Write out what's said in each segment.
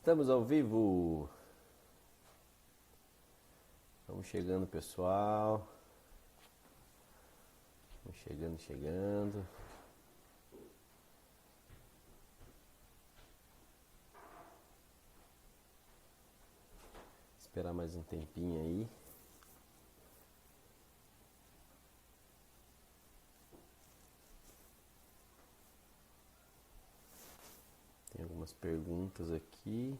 Estamos ao vivo. Vamos chegando, pessoal. Vamos chegando. Esperar mais um tempinho aí. Tem algumas perguntas aqui.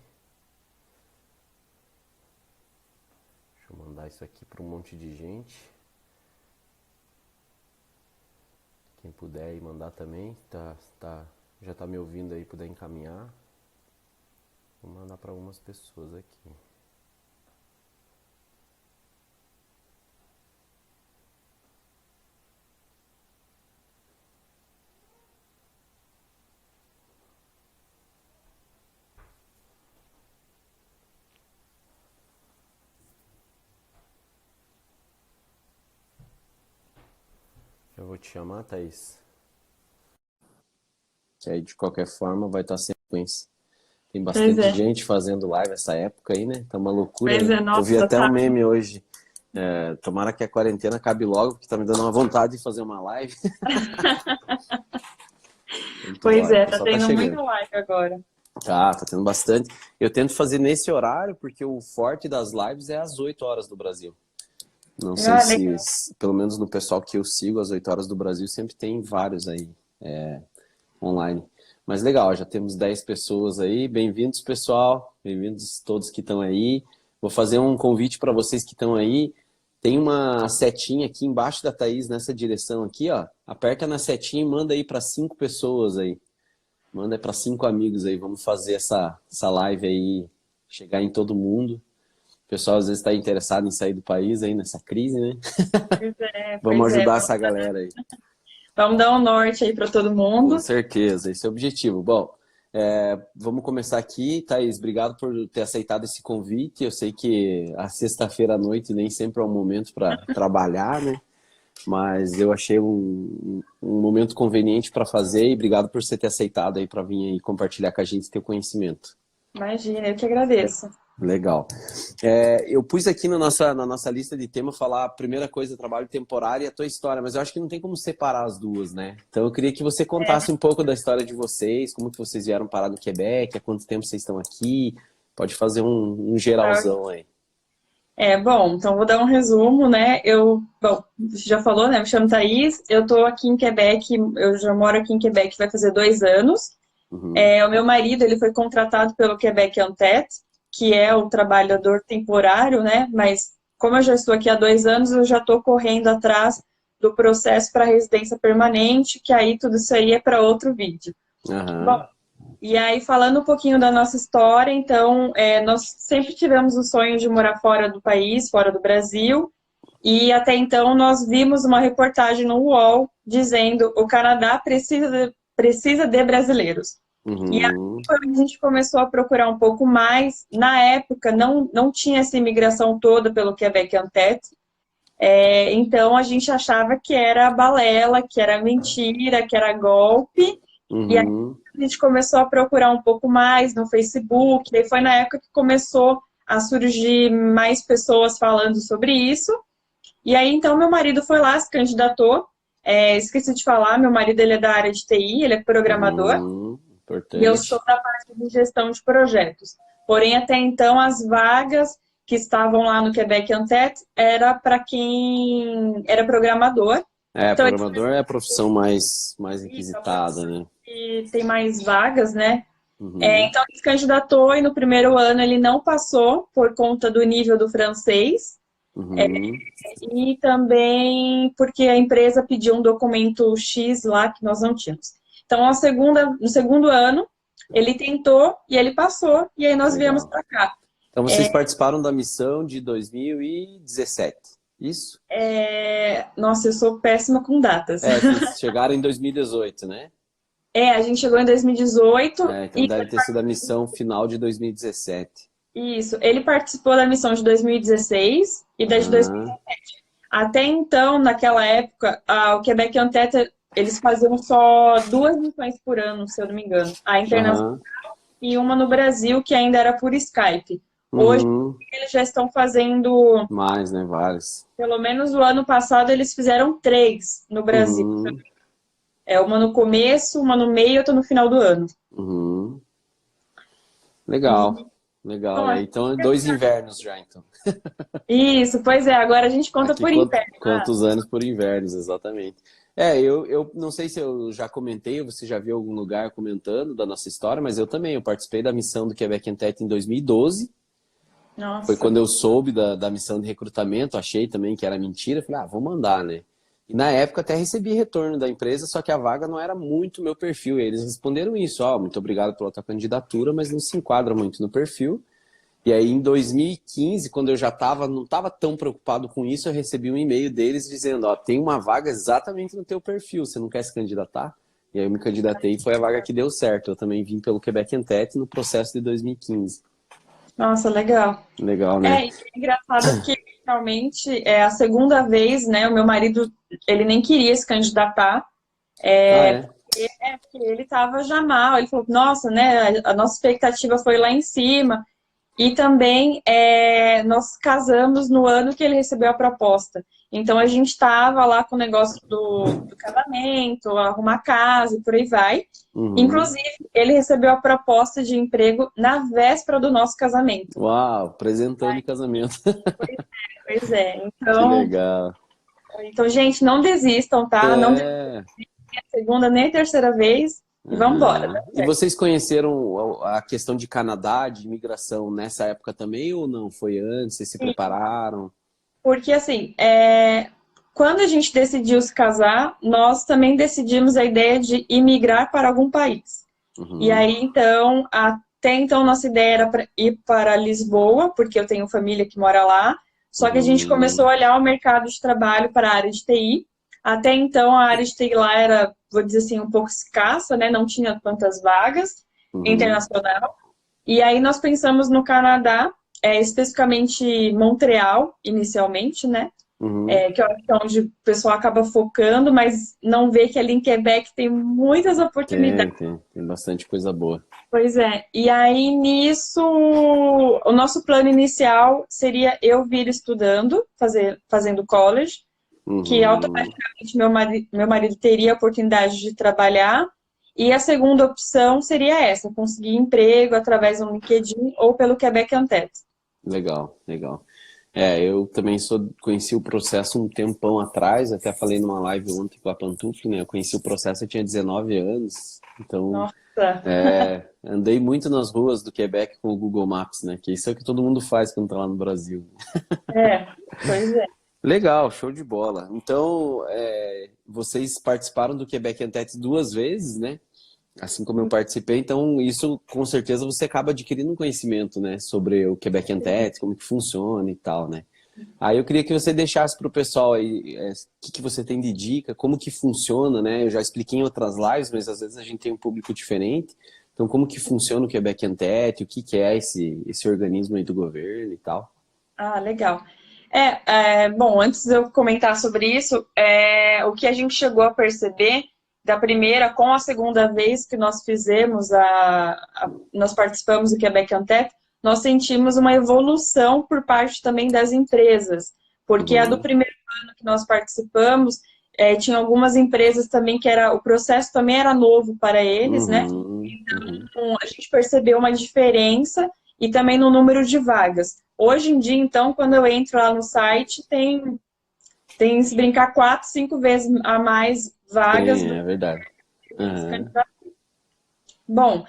Deixa eu mandar isso aqui para um monte de gente. Quem puder aí mandar também, já tá me ouvindo aí, puder encaminhar. Vou mandar para algumas pessoas aqui. Eu vou te chamar, Thaís. Que aí, de qualquer forma, vai estar sem sequência. Tem bastante gente fazendo live nessa época aí, né? Tá uma loucura. Pois Né? é, nossa, eu vi até tá. um meme hoje. Tomara que a quarentena acabe logo, porque tá me dando uma vontade de fazer uma live. Pois é, tá tá tendo chegando. muita live agora. Tá tendo bastante. Eu tento fazer nesse horário, porque o forte das lives é às 8 horas do Brasil. Não sei se, pelo menos no pessoal que eu sigo, às 8 horas do Brasil, sempre tem vários aí online. Mas legal, já temos 10 pessoas aí. Bem-vindos, pessoal. Bem-vindos todos que estão aí. Vou fazer um convite para vocês que estão aí. Tem uma setinha aqui embaixo da Thaís, nessa direção aqui, ó. Aperta na setinha e manda aí para 5 pessoas aí. Manda para 5 amigos aí. Vamos fazer essa live aí, chegar em todo mundo. O pessoal às vezes está interessado em sair do país aí nessa crise, né? Vamos ajudar essa galera aí. Vamos dar um norte aí para todo mundo. Com certeza, esse é o objetivo. Bom, vamos começar aqui. Thaís, obrigado por ter aceitado esse convite. Eu sei que a sexta-feira à noite nem sempre é um momento para trabalhar, né? Mas eu achei um momento conveniente para fazer e obrigado por você ter aceitado aí para vir aí compartilhar com a gente teu conhecimento. Imagina, eu que agradeço. Legal. Eu pus aqui na nossa lista de tema falar a primeira coisa, trabalho temporário e a tua história, mas eu acho que não tem como separar as duas, né? Então eu queria que você contasse um pouco da história de vocês, como que vocês vieram parar no Quebec, há quanto tempo vocês estão aqui, pode fazer um geralzão aí. Bom, então vou dar um resumo, né? Você já falou, né? Me chamo Thaís, eu tô aqui em Quebec, eu já moro aqui em Quebec, vai fazer 2 anos. Uhum. O meu marido, ele foi contratado pelo Quebec Antet, que é o trabalhador temporário, né? Mas como eu já estou aqui há 2 anos, eu já estou correndo atrás do processo para residência permanente, que aí tudo isso aí é para outro vídeo. Uhum. Bom, e aí falando um pouquinho da nossa história, então, nós sempre tivemos o sonho de morar fora do país, fora do Brasil, e até então nós vimos uma reportagem no UOL dizendo o Canadá precisa de brasileiros. Uhum. E aí a gente começou a procurar um pouco mais. Na época, não tinha essa imigração toda pelo Quebec Antet. Então, a gente achava que era balela, que era mentira, que era golpe. Uhum. E aí a gente começou a procurar um pouco mais no Facebook. E foi na época que começou a surgir mais pessoas falando sobre isso. E aí, então, meu marido foi lá, se candidatou. Esqueci de falar, meu marido ele é da área de TI, ele é programador. Importante. E eu sou da parte de gestão de projetos. Porém, até então, as vagas que estavam lá no Quebec Antet era para quem era programador. Então, Programador é a profissão mais requisitada, né? E tem mais vagas, né? Uhum. Então, ele se candidatou e no primeiro ano ele não passou por conta do nível do francês. Uhum. E também porque a empresa pediu um documento X lá que nós não tínhamos. Então, no segundo ano, ele tentou e ele passou, e aí nós viemos para cá. Então, vocês participaram da missão de 2017, isso? Nossa, eu sou péssima com datas. Vocês chegaram em 2018, né? A gente chegou em 2018. Então deve ter sido a missão final de 2017. Isso, ele participou da missão de 2016 e da de 2017. Até então, naquela época, o Quebec Antet, eles faziam só 2 missões por ano, se eu não me engano. A internacional e uma no Brasil, que ainda era por Skype. Hoje, eles já estão fazendo... Mais, né? Vários. Pelo menos o ano passado, eles fizeram 3 no Brasil. Uma no começo, uma no meio e outra no final do ano. Legal. Legal. Então, 2 invernos já, então. Isso, pois é. Agora a gente conta por inverno. Quantos anos por invernos, exatamente. Eu não sei se eu já comentei, ou você já viu algum lugar comentando da nossa história, mas eu também. Eu participei da missão do Quebec Entente em 2012. Nossa. Foi quando eu soube da missão de recrutamento, achei também que era mentira. Falei, vou mandar, né? E na época até recebi retorno da empresa, só que a vaga não era muito meu perfil. E eles responderam isso, muito obrigado pela tua candidatura, mas não se enquadra muito no perfil. E aí, em 2015, quando eu já não estava tão preocupado com isso, eu recebi um e-mail deles dizendo, tem uma vaga exatamente no teu perfil, você não quer se candidatar? E aí eu me candidatei e foi a vaga que deu certo. Eu também vim pelo Quebec Entente no processo de 2015. Nossa, legal. Legal, né? É engraçado que realmente é a segunda vez, né? O meu marido, ele nem queria se candidatar. Porque ele estava já mal. Ele falou, nossa, né? A nossa expectativa foi lá em cima. E também nós casamos no ano que ele recebeu a proposta. Então a gente estava lá com o negócio do casamento, arrumar casa e por aí vai. Inclusive, ele recebeu a proposta de emprego na véspera do nosso casamento. Uau, presentão de casamento. Pois é. Que legal. Então, gente, não desistam, tá? Não desistam nem a segunda nem a terceira vez. E vamos embora. E vocês conheceram a questão de Canadá, de imigração, nessa época também ou não? Foi antes? Vocês se prepararam? Porque, assim, quando a gente decidiu se casar, nós também decidimos a ideia de imigrar para algum país. E aí, então, até então, nossa ideia era ir para Lisboa, porque eu tenho família que mora lá. Só que a gente começou a olhar o mercado de trabalho para a área de TI. Até então, a área de TI lá era, vou dizer assim, um pouco escassa, né? Não tinha tantas vagas internacional. E aí nós pensamos no Canadá, especificamente Montreal, inicialmente, né? Que é onde o pessoal acaba focando, mas não vê que ali em Quebec tem muitas oportunidades. Tem bastante coisa boa. Pois é. E aí, nisso, o nosso plano inicial seria eu vir estudando, fazendo college, que automaticamente meu marido teria a oportunidade de trabalhar. E a segunda opção seria essa, conseguir emprego através do LinkedIn ou pelo Quebec Entente. Legal, legal. Eu também conheci o processo um tempão atrás, até falei numa live ontem com a Pantufle, né? Eu conheci o processo, eu tinha 19 anos, então Nossa. Andei muito nas ruas do Quebec com o Google Maps, né? Que isso é o que todo mundo faz quando tá lá no Brasil. Pois é. Legal, show de bola. Então, vocês participaram do Quebec Entente 2 vezes, né? Assim como eu participei, então isso com certeza você acaba adquirindo um conhecimento, né, sobre o Quebec Entente, como que funciona e tal, né? Aí eu queria que você deixasse para o pessoal aí o que você tem de dica, como que funciona, né? Eu já expliquei em outras lives, mas às vezes a gente tem um público diferente. Então, como que funciona o Quebec Entente, o que é esse organismo aí do governo e tal? Legal. Bom, antes de eu comentar sobre isso, o que a gente chegou a perceber da primeira com a segunda vez que nós fizemos, nós participamos do Quebec Entente, nós sentimos uma evolução por parte também das empresas, porque a do primeiro ano que nós participamos, tinha algumas empresas também que o processo também era novo para eles, né? Então, a gente percebeu uma diferença e também no número de vagas. Hoje em dia, então, quando eu entro lá no site, tem se brincar 4, 5 vezes a mais vagas. É verdade. Bom,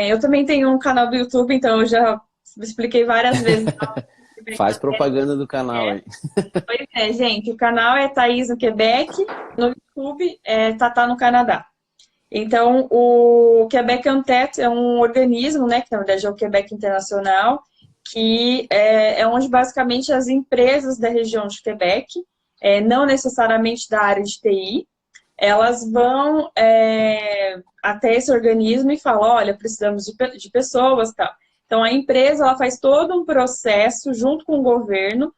eu também tenho um canal do YouTube, então eu já expliquei várias vezes. Faz propaganda do canal aí. Pois é, gente, o canal é Thaís no Quebec, no YouTube é Tatá no Canadá. Então, o Quebec Entente é um organismo, né, que na verdade é o Quebec Internacional, que é onde basicamente as empresas da região de Quebec, não necessariamente da área de TI, elas vão até esse organismo e falam, olha, precisamos de pessoas e tal. Então, a empresa ela faz todo um processo junto com o governo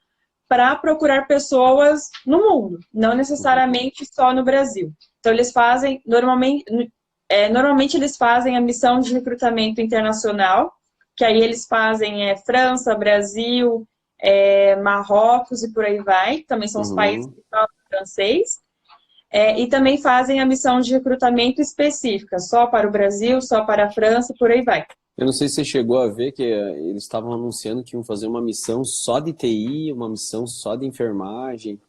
para procurar pessoas no mundo, não necessariamente só no Brasil. Então, eles fazem, normalmente, Normalmente eles fazem a missão de recrutamento internacional, que aí eles fazem França, Brasil, Marrocos e por aí vai. Também são os países Uhum. que falam francês. E também fazem a missão de recrutamento específica, só para o Brasil, só para a França e por aí vai. Eu não sei se você chegou a ver que eles estavam anunciando que iam fazer uma missão só de TI, uma missão só de enfermagem,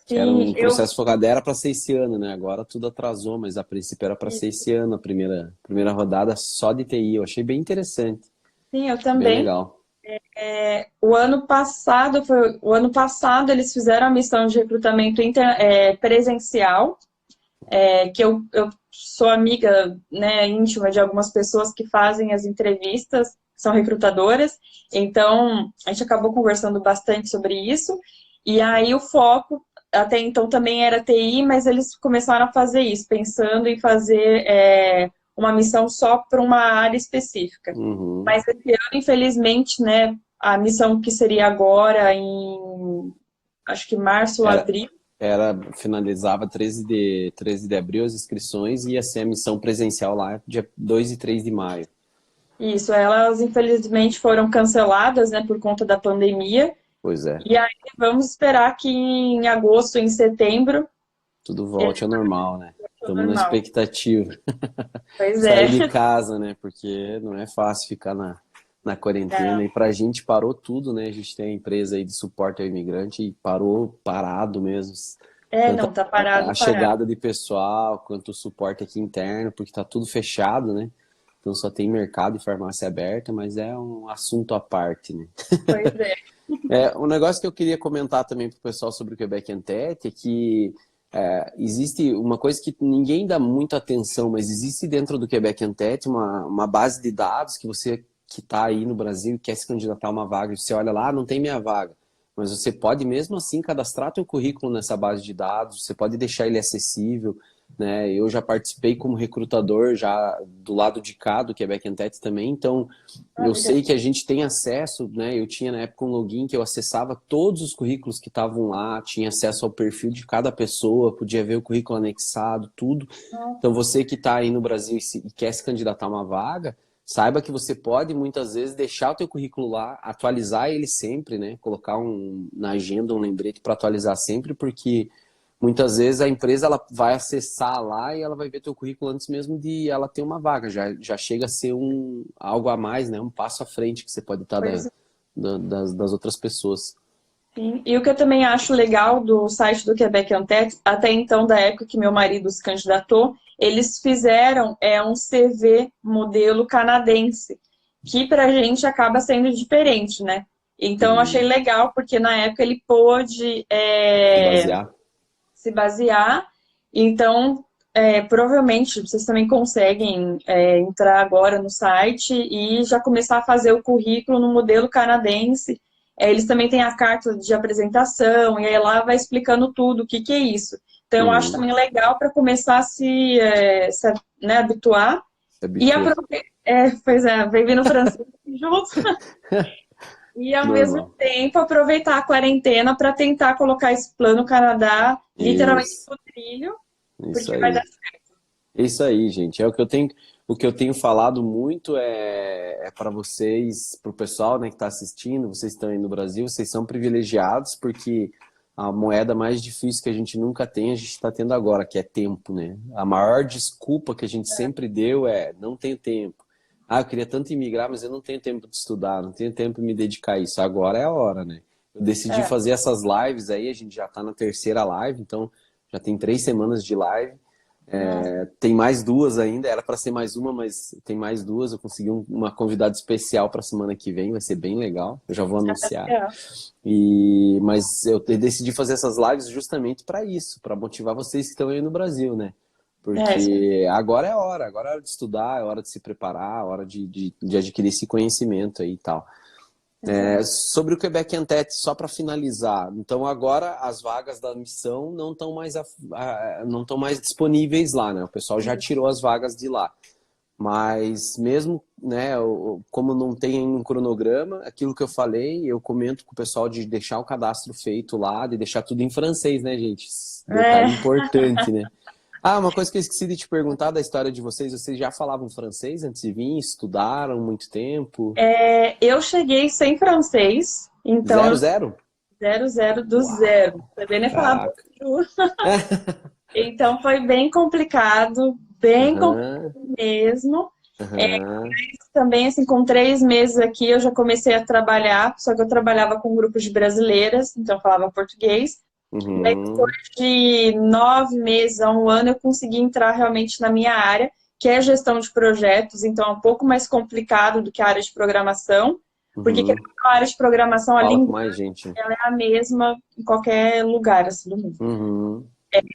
que era Sim, um processo focado, era para ser esse ano, né? Agora tudo atrasou, mas a princípio era para ser esse ano, a primeira rodada só de TI. Eu achei bem interessante, sim, eu bem também. legal. O ano passado eles fizeram a missão de recrutamento presencial, que eu sou amiga, né, íntima de algumas pessoas que fazem as entrevistas, são recrutadoras, então a gente acabou conversando bastante sobre isso, e aí o foco até então também era TI, mas eles começaram a fazer isso, pensando em fazer uma missão só para uma área específica. Uhum. Mas esse ano, infelizmente, né, a missão que seria agora em, acho que março ou Era, abril. finalizava 13 de abril as inscrições e ia ser a missão presencial lá, dia 2 e 3 de maio. Isso, elas infelizmente foram canceladas, né, por conta da pandemia. Pois é, E aí vamos esperar que em agosto, em setembro, tudo ele volte ao normal, né? volte ao Estamos na normal. expectativa. Pois é. Sair de casa, né? Porque não é fácil ficar na quarentena. Não. E pra gente parou tudo, né? A gente tem a empresa aí de suporte ao imigrante e parado mesmo. Tanto Não, tá a parado, parado. chegada de pessoal quanto o suporte aqui interno, porque tá tudo fechado, né? Então só tem mercado e farmácia aberta, mas é um assunto à parte, né? Pois é. Um negócio que eu queria comentar também para o pessoal sobre o Quebec Entente é que existe uma coisa que ninguém dá muita atenção, mas existe dentro do Quebec Entente uma base de dados que você que está aí no Brasil e quer se candidatar a uma vaga, você olha lá, não tem minha vaga, mas você pode mesmo assim cadastrar teu currículo nessa base de dados, você pode deixar ele acessível, né? Eu já participei como recrutador já do lado de cá do Quebec Entente também, então Ah, eu legal. sei que a gente tem acesso, né? Eu tinha na época um login que eu acessava todos os currículos que estavam lá, tinha acesso ao perfil de cada pessoa, podia ver o currículo anexado, tudo. Então você que está aí no Brasil e quer se candidatar a uma vaga, saiba que você pode muitas vezes deixar o teu currículo lá, atualizar ele sempre, né? Colocar na agenda um lembrete para atualizar sempre, porque muitas vezes a empresa ela vai acessar lá e ela vai ver teu currículo antes mesmo de ela ter uma vaga. Já chega a ser algo a mais, né? Um passo à frente que você pode estar Pois é. das outras pessoas. Sim. E o que eu também acho legal do site do Quebec Entente, até então, da época que meu marido se candidatou, eles fizeram um CV modelo canadense, que pra gente acaba sendo diferente, né? Então, eu achei Uhum. legal, porque na época ele pôde Se basear. se basear. Então, provavelmente vocês também conseguem entrar agora no site e já começar a fazer o currículo no modelo canadense. Eles também têm a carta de apresentação, e aí lá vai explicando tudo, o que que é isso. Então, eu acho Uhum. também legal para começar a né, habituar. Se E habitua. aproveitar. Pois é, vem vindo francês junto. E, ao mesmo Normal. tempo, aproveitar a quarentena para tentar colocar esse plano Canadá literalmente Isso. no trilho, Isso porque vai dar aí. Isso aí, gente. O que eu tenho falado muito é para vocês, para o pessoal, né, que está assistindo, vocês estão aí no Brasil, vocês são privilegiados porque a moeda mais difícil que a gente nunca tem, a gente está tendo agora, que é tempo, né? A maior desculpa que a gente sempre deu é não tenho tempo. Ah, eu queria tanto imigrar, mas eu não tenho tempo de estudar, não tenho tempo de me dedicar a isso. Agora é a hora, né? Eu decidi certo. fazer essas lives aí, a gente já está na terceira live, então já tem 3 semanas de live. Nossa, Tem mais duas ainda, era para ser mais uma, mas tem mais duas. Eu consegui uma convidada especial para a semana que vem, vai ser bem legal. Eu já vou anunciar. legal. Mas eu decidi fazer essas lives justamente para isso, para motivar vocês que estão aí no Brasil, né? Isso mesmo. Porque agora é hora de estudar, é hora de se preparar, é hora de adquirir esse conhecimento aí e tal. Exato. Sobre o Quebec Entente, só para finalizar. Então, agora as vagas da missão não estão mais disponíveis lá, né? O pessoal já tirou as vagas de lá. Mas mesmo, né, como não tem um cronograma, aquilo que eu falei, eu comento com o pessoal de deixar o cadastro feito lá, de deixar tudo em francês, né, gente? É, Detalhe importante, né? Ah, uma coisa que eu esqueci de te perguntar da história de vocês já falavam francês antes de vir? Estudaram muito tempo? Eu cheguei sem francês, então Zero, eu zero? zero, zero do zero. Uau! Também nem falar Caraca! bonjour. Então foi bem complicado Aham, mesmo. aham, Também, assim, com 3 meses aqui, eu já comecei a trabalhar, só que eu trabalhava com grupos de brasileiras, então eu falava português. Depois uhum, de 9 meses a um ano, eu consegui entrar realmente na minha área, que é gestão de projetos, então é um pouco mais complicado do que a área de programação, porque uhum. a área de programação, a Fala com língua mais gente. ela é a mesma em qualquer lugar assim, do mundo. Uhum.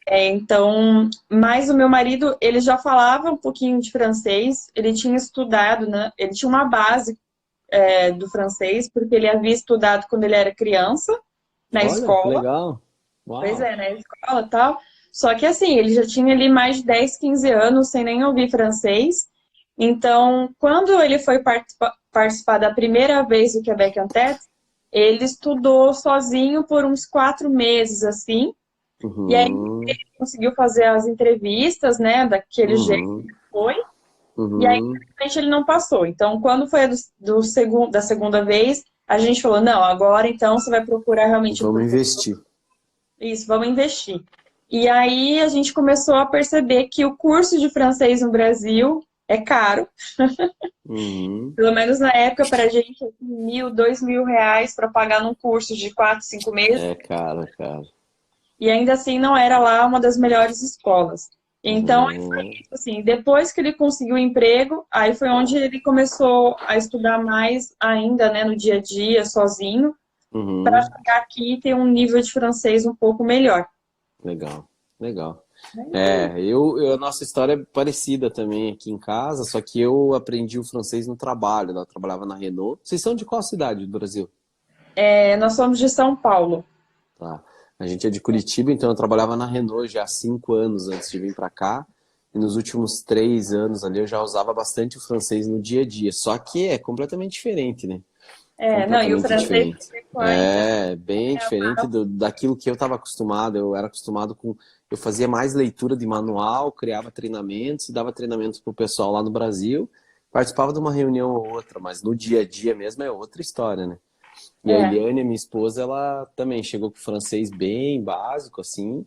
Então, mas o meu marido, ele já falava um pouquinho de francês, ele tinha estudado, né? Ele tinha uma base do francês, porque ele havia estudado quando ele era criança, na Olha, que escola. legal. Pois Uau. é, na escola e tal. Só que assim, ele já tinha ali mais de 10, 15 anos sem nem ouvir francês. Então, quando ele foi participar da primeira vez do Quebec en Tête, ele estudou sozinho por uns 4 meses, assim. E aí Uhum, conseguiu fazer as entrevistas, né, daquele jeito uhum, que foi. E aí, uhum. infelizmente, ele não passou. Então, quando foi da segunda vez, a gente falou, não, agora então você vai procurar realmente um Vamos professor. investir. Isso, vamos investir. E aí a gente começou a perceber que o curso de francês no Brasil é caro. Uhum. Pelo menos na época, para a gente, assim, 1.000, 2.000 reais para pagar num curso de 4, 5 meses. É, cara. E ainda assim não era lá uma das melhores escolas. Então, foi Uhum, isso, assim, depois que ele conseguiu o emprego, aí foi onde ele começou a estudar mais ainda, né, no dia a dia, sozinho, para uhum. chegar aqui e ter um nível de francês um pouco melhor. Legal, legal. A nossa história é parecida também aqui em casa, só que eu aprendi o francês no trabalho, né? Eu trabalhava na Renault. Vocês são de qual cidade do Brasil? Nós somos de São Paulo. Tá. A gente é de Curitiba, então eu trabalhava na Renault já há 5 anos antes de vir para cá. E nos últimos 3 anos ali eu já usava bastante o francês no dia a dia. Só que é completamente diferente, né? Não, e o Completamente francês diferente. também foi. É bem diferente daquilo que eu estava acostumado. Eu era acostumado com. Eu fazia mais leitura de manual, criava treinamentos e dava treinamentos para o pessoal lá no Brasil. Participava de uma reunião ou outra, mas no dia a dia mesmo é outra história, né? E a É, Eliane, minha esposa, ela também chegou com francês bem básico, assim.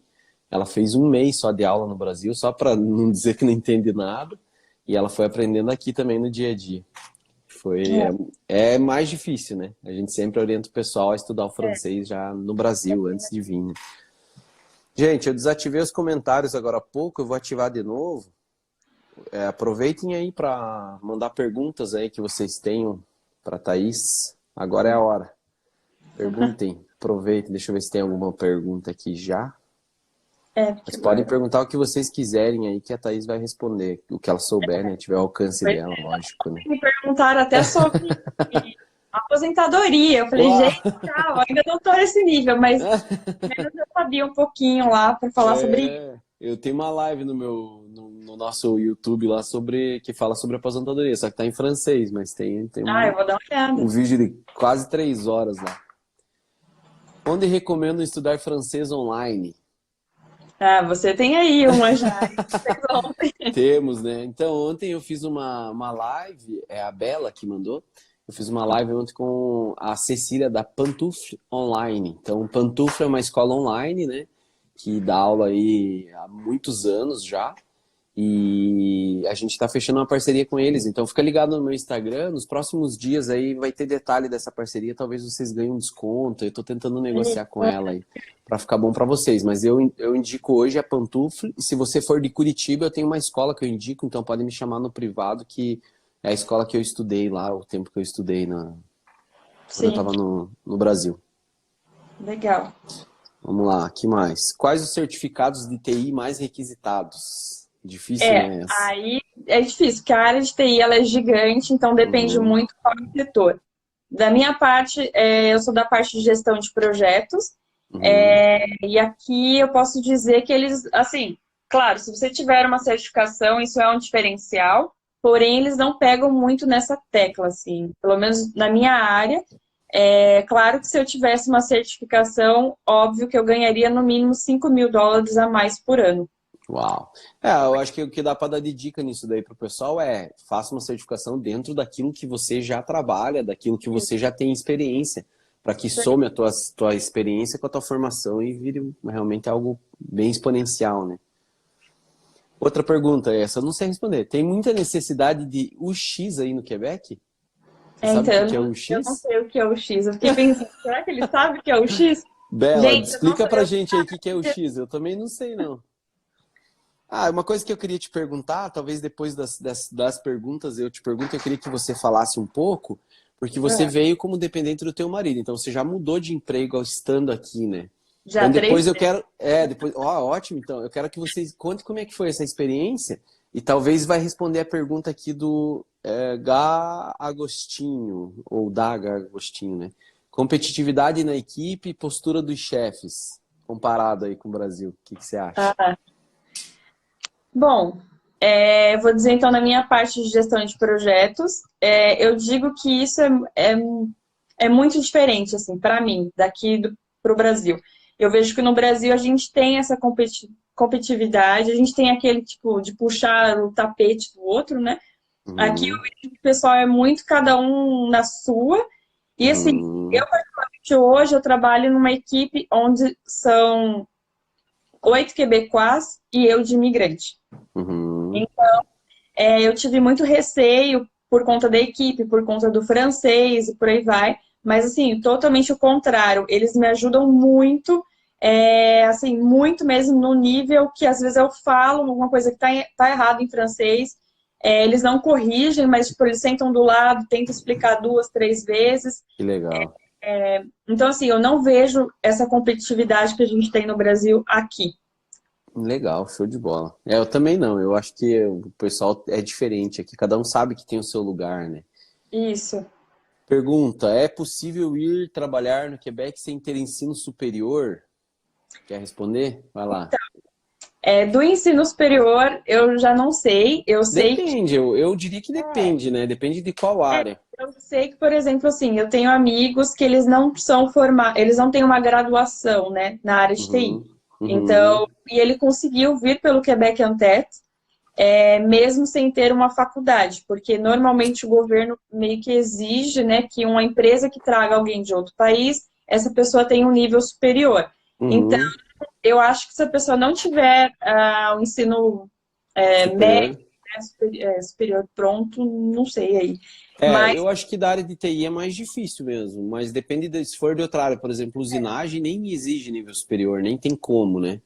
Ela fez um mês só de aula no Brasil, só para não dizer que não entende nada. E ela foi aprendendo aqui também no dia a dia. Foi, é, é mais difícil, né? A gente sempre orienta o pessoal a estudar o francês já no Brasil, antes de vir, né? Gente, eu desativei os comentários agora há pouco, eu vou ativar de novo. Aproveitem aí para mandar perguntas aí que vocês tenham para Thaís. Agora é a hora. Perguntem, aproveitem. Deixa eu ver se tem alguma pergunta aqui já. porque Mas podem agora. perguntar o que vocês quiserem aí que a Thaís vai responder. O que ela souber, né? Tiver ao alcance Pois dela, lógico, né? me perguntaram até sobre aposentadoria. Eu falei, Uau! gente, calma, ainda não estou nesse nível, mas menos eu sabia um pouquinho lá para falar sobre isso. Eu tenho uma live no nosso YouTube lá que fala sobre aposentadoria, só que tá em francês, mas tem Eu vou dar uma um olhada. vídeo de quase 3 horas lá. Onde recomendo estudar francês online? Você tem aí uma já. Vocês vão. Temos, né? Então, ontem eu fiz uma live, é a Bela que mandou. Eu fiz uma live ontem com a Cecília da Pantufle Online. Então, Pantufle é uma escola online, né? Que dá aula aí há muitos anos já. E a gente está fechando uma parceria com eles. Então fica ligado no meu Instagram. Nos próximos dias aí vai ter detalhe dessa parceria. Talvez vocês ganhem um desconto. Eu estou tentando negociar com ela aí para ficar bom para vocês. Mas eu indico hoje a Pantufle. Se você for de Curitiba, eu tenho uma escola que eu indico. Então pode me chamar no privado, que é a escola que eu estudei lá, o tempo que eu estudei quando eu Sim, estava no Brasil. legal. Vamos lá, que mais? Quais os certificados de TI mais requisitados? Difícil, né? Essa. Aí é difícil, porque a área de TI ela é gigante, então depende Uhum, muito qual é o setor. Da minha parte, eu sou da parte de gestão de projetos, uhum, e aqui eu posso dizer que eles, assim, claro, se você tiver uma certificação, isso é um diferencial, porém eles não pegam muito nessa tecla, assim, pelo menos na minha área. É claro que se eu tivesse uma certificação, óbvio que eu ganharia no mínimo US$ 5.000 a mais por ano. Uau. Eu acho que o que dá para dar de dica nisso daí pro pessoal é faça uma certificação dentro daquilo que você já trabalha, daquilo que você já tem experiência, para que some a tua experiência com a tua formação e vire realmente algo bem exponencial, né? Outra pergunta, essa eu não sei responder. Tem muita necessidade de UX aí no Quebec? Você sabe o que é Então, eu não UX? sei o que é o X. Eu fiquei pensando, será que ele sabe o que é o X? Bela, Gente, explica pra gente aí o que é o X. Eu também não sei, não. Uma coisa que eu queria te perguntar, talvez depois das perguntas eu te pergunto, eu queria que você falasse um pouco, porque você veio como dependente do teu marido, então você já mudou de emprego estando aqui, né? já Então três depois eu vezes. quero, ótimo, então, eu quero que vocês contem como é que foi essa experiência e talvez vai responder a pergunta aqui do Gá Agostinho, ou Daga Agostinho, né? Competitividade na equipe e postura dos chefes, comparado aí com o Brasil, o que você acha? Ah, bom, vou dizer então na minha parte de gestão de projetos, eu digo que isso é muito diferente, assim, para mim, daqui para o Brasil. Eu vejo que no Brasil a gente tem essa competitividade, a gente tem aquele tipo de puxar o tapete do outro, né? Aqui eu Uhum, vejo que o pessoal é muito cada um na sua. E assim, eu uhum, particularmente hoje eu trabalho numa equipe onde são 8 quebecois e eu de imigrante. uhum. Eu tive muito receio por conta da equipe, por conta do francês e por aí vai. Mas, assim, totalmente o contrário. Eles me ajudam muito, assim, muito mesmo no nível que às vezes eu falo alguma coisa que tá errado em francês. Eles não corrigem, mas, tipo, eles sentam do lado, tentam explicar 2, 3 vezes. Que legal. Então, assim, eu não vejo essa competitividade que a gente tem no Brasil aqui. Legal, show de bola. Eu também não, eu acho que o pessoal é diferente aqui, cada um sabe que tem o seu lugar, né? Isso. Pergunta, é possível ir trabalhar no Quebec sem ter ensino superior? Quer responder? Vai lá. Do ensino superior, eu já não sei. Eu sei que Depende, eu diria que depende, né? Depende de qual área. Eu sei que, por exemplo, assim, eu tenho amigos que eles não são formados, eles não têm uma graduação, né, na área de TI. Uhum, uhum, Então, e ele conseguiu vir pelo Quebec Antet, mesmo sem ter uma faculdade, porque normalmente o governo meio que exige, né, que uma empresa que traga alguém de outro país, essa pessoa tenha um nível superior. Então, uhum. eu acho que se a pessoa não tiver o ensino médio, Superior. né, superior pronto, não sei aí. Mas Eu acho que da área de TI é mais difícil mesmo, mas depende se for de outra área, por exemplo, usinagem nem exige nível superior, nem tem como, né?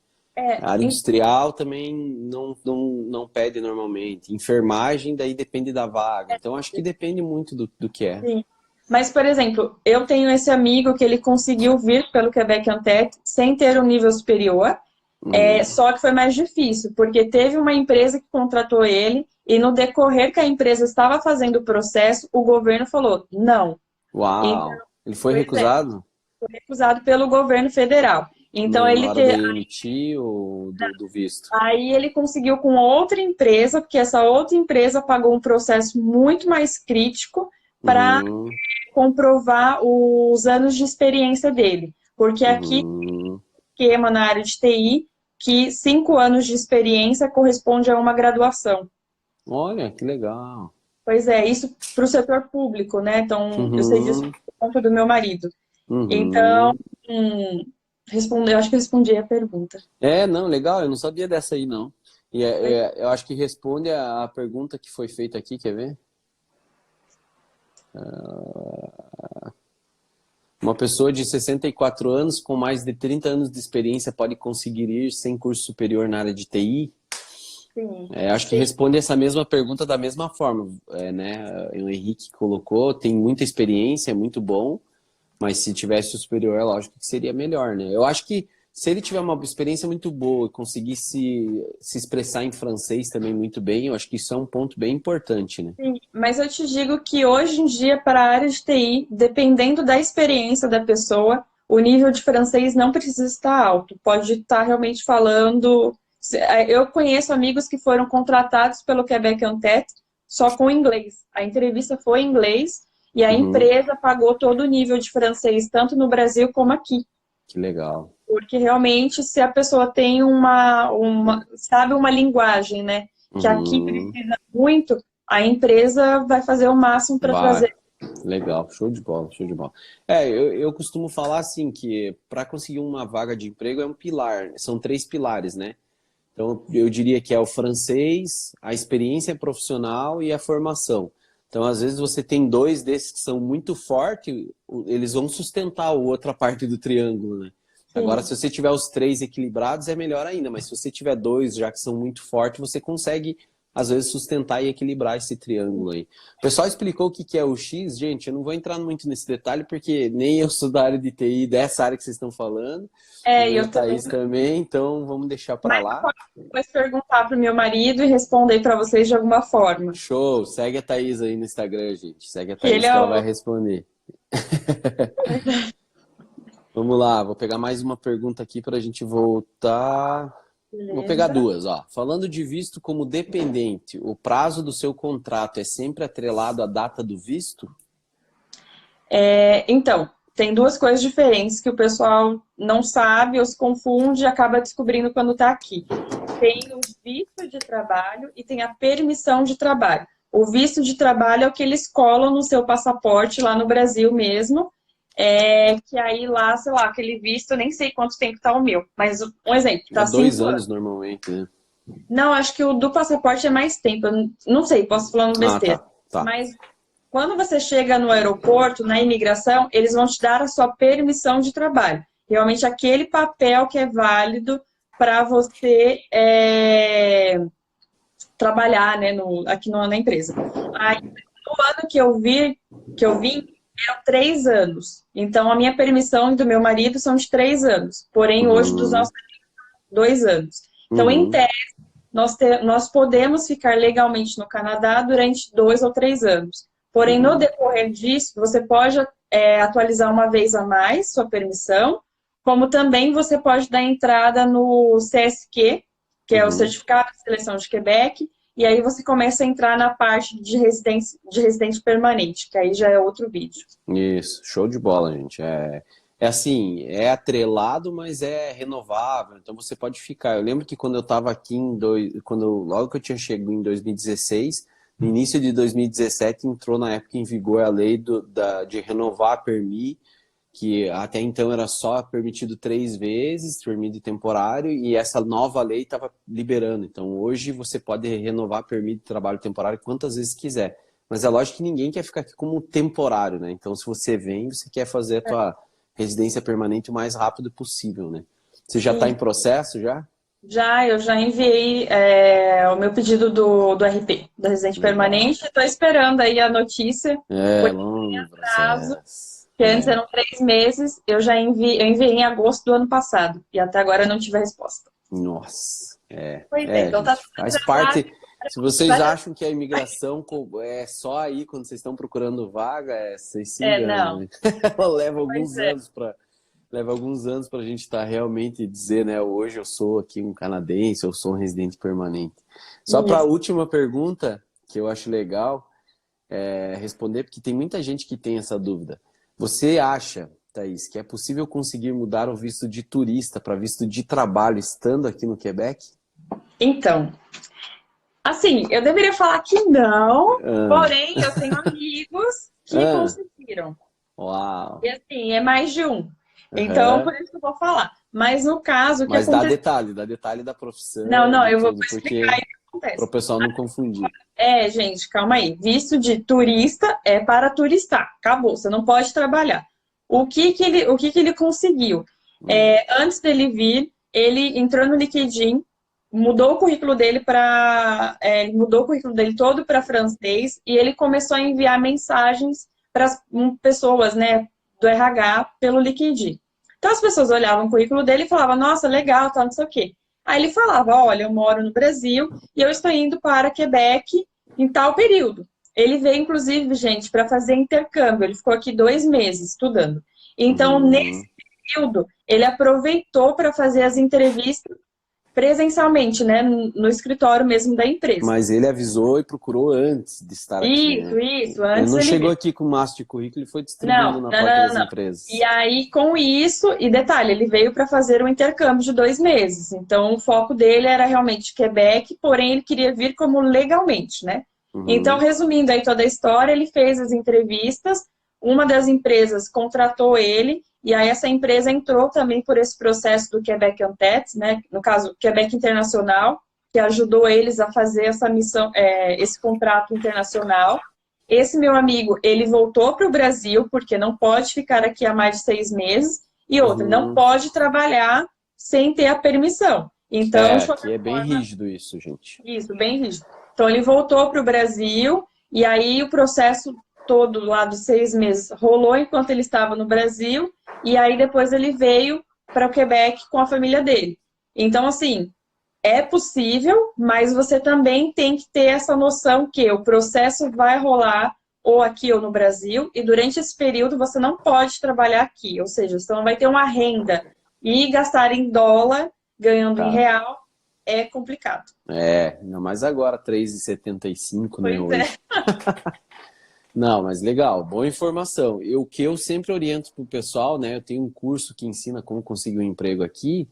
A área industrial também não pede normalmente. Enfermagem, daí depende da vaga. Então, acho que depende muito do que é. sim. Mas, por exemplo, eu tenho esse amigo que ele conseguiu vir pelo Quebec Antet sem ter um nível superior, Uhum. só que foi mais difícil, porque teve uma empresa que contratou ele e no decorrer que a empresa estava fazendo o processo, o governo falou não. Então, Uau! Ele foi pois é, recusado foi recusado pelo governo federal. Então, na hora de emitir ou do visto? aí ele conseguiu com outra empresa, porque essa outra empresa pagou um processo muito mais crítico para Uhum. comprovar os anos de experiência dele. Porque aqui, Uhum. esquema na área de TI, que 5 anos de experiência corresponde a uma graduação. Olha, que legal. Pois é, isso para o setor público, né? Então, eu sei disso Uhum. por conta do meu marido. Então, Uhum. eu acho que eu respondi a pergunta. Não, legal, eu não sabia dessa aí, não. E eu acho que responde a pergunta que foi feita aqui, quer ver? Uma pessoa de 64 anos com mais de 30 anos de experiência pode conseguir ir sem curso superior na área de TI? Sim, Acho que responde essa mesma pergunta da mesma forma, né? O Henrique colocou, tem muita experiência, é muito bom, mas se tivesse o superior, lógico que seria melhor, né? Eu acho que se ele tiver uma experiência muito boa e conseguir se expressar em francês também muito bem, eu acho que isso é um ponto bem importante, né? sim. Mas eu te digo que hoje em dia, para a área de TI, dependendo da experiência da pessoa, o nível de francês não precisa estar alto. Pode estar realmente falando. Eu conheço amigos que foram contratados pelo Quebec Antet só com inglês. A entrevista foi em inglês e a Uhum, empresa pagou todo o nível de francês, tanto no Brasil como aqui. que legal. Porque realmente, se a pessoa tem sabe uma linguagem, né? Que aqui precisa muito, a empresa vai fazer o máximo para trazer. Legal, show de bola, show de bola. Eu costumo falar assim que para conseguir uma vaga de emprego é um pilar, são 3 pilares, né? Então eu diria que é o francês, a experiência profissional e a formação. Então às vezes você tem 2 desses que são muito fortes, eles vão sustentar a outra parte do triângulo, né? Sim. Agora se você tiver os 3 equilibrados é melhor ainda, mas se você tiver 2 já que são muito fortes, você consegue às vezes sustentar e equilibrar esse triângulo aí. O pessoal explicou o que é o X, gente, eu não vou entrar muito nesse detalhe, porque nem eu sou da área de TI, dessa área que vocês estão falando, e eu Thaís também, então vamos deixar para lá. Mas depois perguntar para o meu marido e responder para vocês de alguma forma. Show, segue a Thaís aí no Instagram, gente, segue a Thaís que ela vai responder. Vamos lá, vou pegar mais uma pergunta aqui para a gente voltar... Beleza. Vou pegar 2, ó. Falando de visto como dependente, o prazo do seu contrato é sempre atrelado à data do visto? Então, tem 2 coisas diferentes que o pessoal não sabe ou se confunde e acaba descobrindo quando está aqui. Tem o visto de trabalho e tem a permissão de trabalho. O visto de trabalho é o que eles colam no seu passaporte lá no Brasil mesmo. Que aí lá, sei lá, aquele visto, eu nem sei quanto tempo tá o meu, mas um exemplo, tá 2 anos normalmente, né? Não, acho que o do passaporte é mais tempo, eu não sei, posso falar besteira. Tá. Mas quando você chega no aeroporto, na imigração, eles vão te dar a sua permissão de trabalho. Realmente aquele papel que é válido para você trabalhar, né, aqui na empresa. Aí, no ano que eu vim, eram 3 anos. Então, a minha permissão e do meu marido são de 3 anos. Porém, hoje, dos nossos 2 anos. Então, em tese, nós podemos ficar legalmente no Canadá durante 2 ou 3 anos. Porém, no decorrer disso, você pode atualizar uma vez a mais sua permissão, como também você pode dar entrada no CSQ, que é o Certificado de Seleção de Quebec, e aí você começa a entrar na parte de residente permanente, que aí já é outro vídeo. Isso, show de bola, gente. Assim, é atrelado, mas é renovável, então você pode ficar. Eu lembro que quando eu estava aqui, logo que eu tinha chegado em 2016, no início de 2017 entrou na época em vigor a lei de renovar a permi, que até então era só permitido 3 vezes, permitido temporário, e essa nova lei estava liberando. Então, hoje você pode renovar permitido de trabalho temporário quantas vezes quiser. Mas é lógico que ninguém quer ficar aqui como temporário, né? Então, se você vem, você quer fazer a tua residência permanente o mais rápido possível, né? Você já está em processo, já? Eu já enviei o meu pedido do RP, do residente permanente. Estou esperando aí a notícia. Longo processo. Que antes eram 3 meses, eu enviei em agosto do ano passado. E até agora não tive a resposta. Nossa. Então tá faz parte. Se vocês acham que a imigração é só aí quando vocês estão procurando vaga, vocês se enganam. Né? Ela leva alguns anos para a gente estar realmente dizer, né? Hoje eu sou aqui um canadense, eu sou um residente permanente. Só para a última pergunta, que eu acho legal responder, porque tem muita gente que tem essa dúvida. Você acha, Thaís, que é possível conseguir mudar o visto de turista para visto de trabalho estando aqui no Quebec? Então, assim, eu deveria falar que não, porém eu tenho amigos que conseguiram. Uau! E assim, é mais de um. Então, por isso que eu vou falar. Mas no caso... Mas dá detalhe da profissão. Não, eu vou explicar para o pessoal não confundir. Gente, calma aí. Visto de turista é para turistar. Acabou, você não pode trabalhar. O que ele conseguiu? Antes dele vir, ele entrou no LinkedIn, mudou o currículo dele todo para francês e ele começou a enviar mensagens para as pessoas, né, do RH pelo LinkedIn. Então as pessoas olhavam o currículo dele e falavam, nossa, legal, tal, não sei o quê. Aí ele falava, olha, eu moro no Brasil e eu estou indo para Quebec em tal período. Ele veio, inclusive, gente, para fazer intercâmbio. Ele ficou aqui 2 meses estudando. Então, nesse período, ele aproveitou para fazer as entrevistas presencialmente, né? No escritório mesmo da empresa. Mas ele avisou e procurou antes de estar aqui, né? Isso, Ele antes não ele chegou veio. aqui com o maço de currículo e foi distribuindo Não, na não, porta não, das não, não. E empresas. aí, com isso, e detalhe, ele veio para fazer um intercâmbio de 2 meses. Então, o foco dele era realmente Quebec, porém ele queria vir como legalmente, né? Então, Uhum. resumindo aí toda a história, ele fez as entrevistas, uma das empresas contratou ele, e aí essa empresa entrou também por esse processo do Quebec Untapped, né? No caso, Quebec Internacional, que ajudou eles a fazer essa missão, esse contrato internacional. Esse meu amigo, ele voltou para o Brasil, porque não pode ficar aqui há mais de 6 meses, e outra, não Uhum. pode trabalhar sem ter a permissão. Então, É, de aqui qualquer é bem forma, rígido isso, gente. isso, bem rígido. Então, ele voltou para o Brasil, e aí o processo todo lá dos 6 meses rolou enquanto ele estava no Brasil, e aí depois ele veio para o Quebec com a família dele. Então, assim, é possível, mas você também tem que ter essa noção que o processo vai rolar ou aqui ou no Brasil, e durante esse período você não pode trabalhar aqui, ou seja, você não vai ter uma renda e gastar em dólar, ganhando em Tá. real, é complicado. É, ainda mais agora, 3,75, né, Pois é. hoje. Não, mas legal, boa informação. O que eu sempre oriento pro pessoal, né, eu tenho um curso que ensina como conseguir um emprego aqui.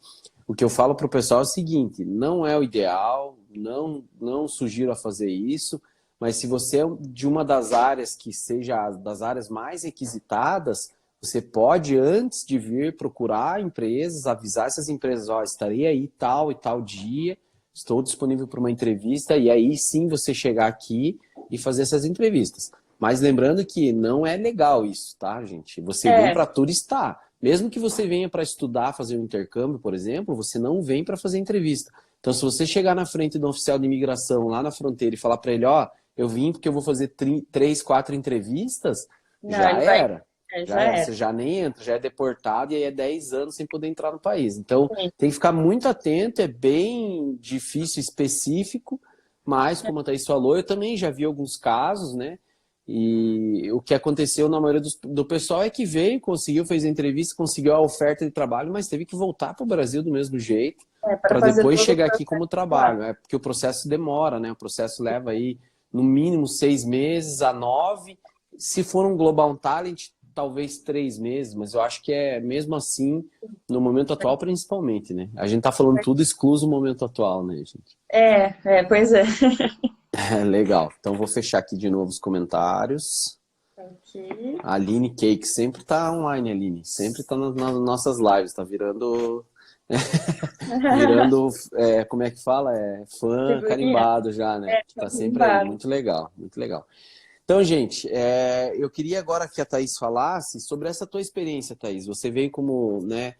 O que eu falo pro pessoal é o seguinte, não é o ideal, não sugiro a fazer isso, mas se você é de uma das áreas que seja das áreas mais requisitadas, você pode, antes de vir, procurar empresas, avisar essas empresas, ó, estarei aí tal e tal dia, estou disponível para uma entrevista, e aí sim você chegar aqui e fazer essas entrevistas. Mas lembrando que não é legal isso, tá, gente? Você vem É, para turistar. Mesmo que você venha para estudar, fazer um intercâmbio, por exemplo, você não vem para fazer entrevista. Então, se você chegar na frente do oficial de imigração lá na fronteira e falar para ele, ó, eu vim porque eu vou fazer 3, 4 entrevistas, não, já ele vai. era. Já Já era. era. Você já nem entra, já é deportado e aí é 10 anos sem poder entrar no país. Então, Sim. tem que ficar muito atento, é bem difícil, específico, mas, como a Thaís falou, eu também já vi alguns casos, né? E o que aconteceu na maioria do pessoal é que veio, conseguiu, fez a entrevista, conseguiu a oferta de trabalho, mas teve que voltar para o Brasil do mesmo jeito Para para fazer depois todo o chegar aqui como processo lá. trabalho. É porque o processo demora, né? O processo leva aí no mínimo 6 meses a 9. Se for um Global Talent, talvez 3 meses, mas eu acho que é mesmo assim, no momento atual, principalmente, né? A gente tá falando tudo excluso o momento atual, né, gente? Pois é. É, legal. Então vou fechar aqui de novo os comentários. Aqui. A Aline Cake sempre tá online, Aline. Sempre tá nas nossas lives. Tá virando. Virando. Como é que fala? Fã Figurinha. carimbado já, né? Que Tá tá sempre aí. carimbado. Muito legal, muito legal. Então, gente, eu queria agora que a Thaís falasse sobre essa tua experiência, Thaís. Você veio como, né?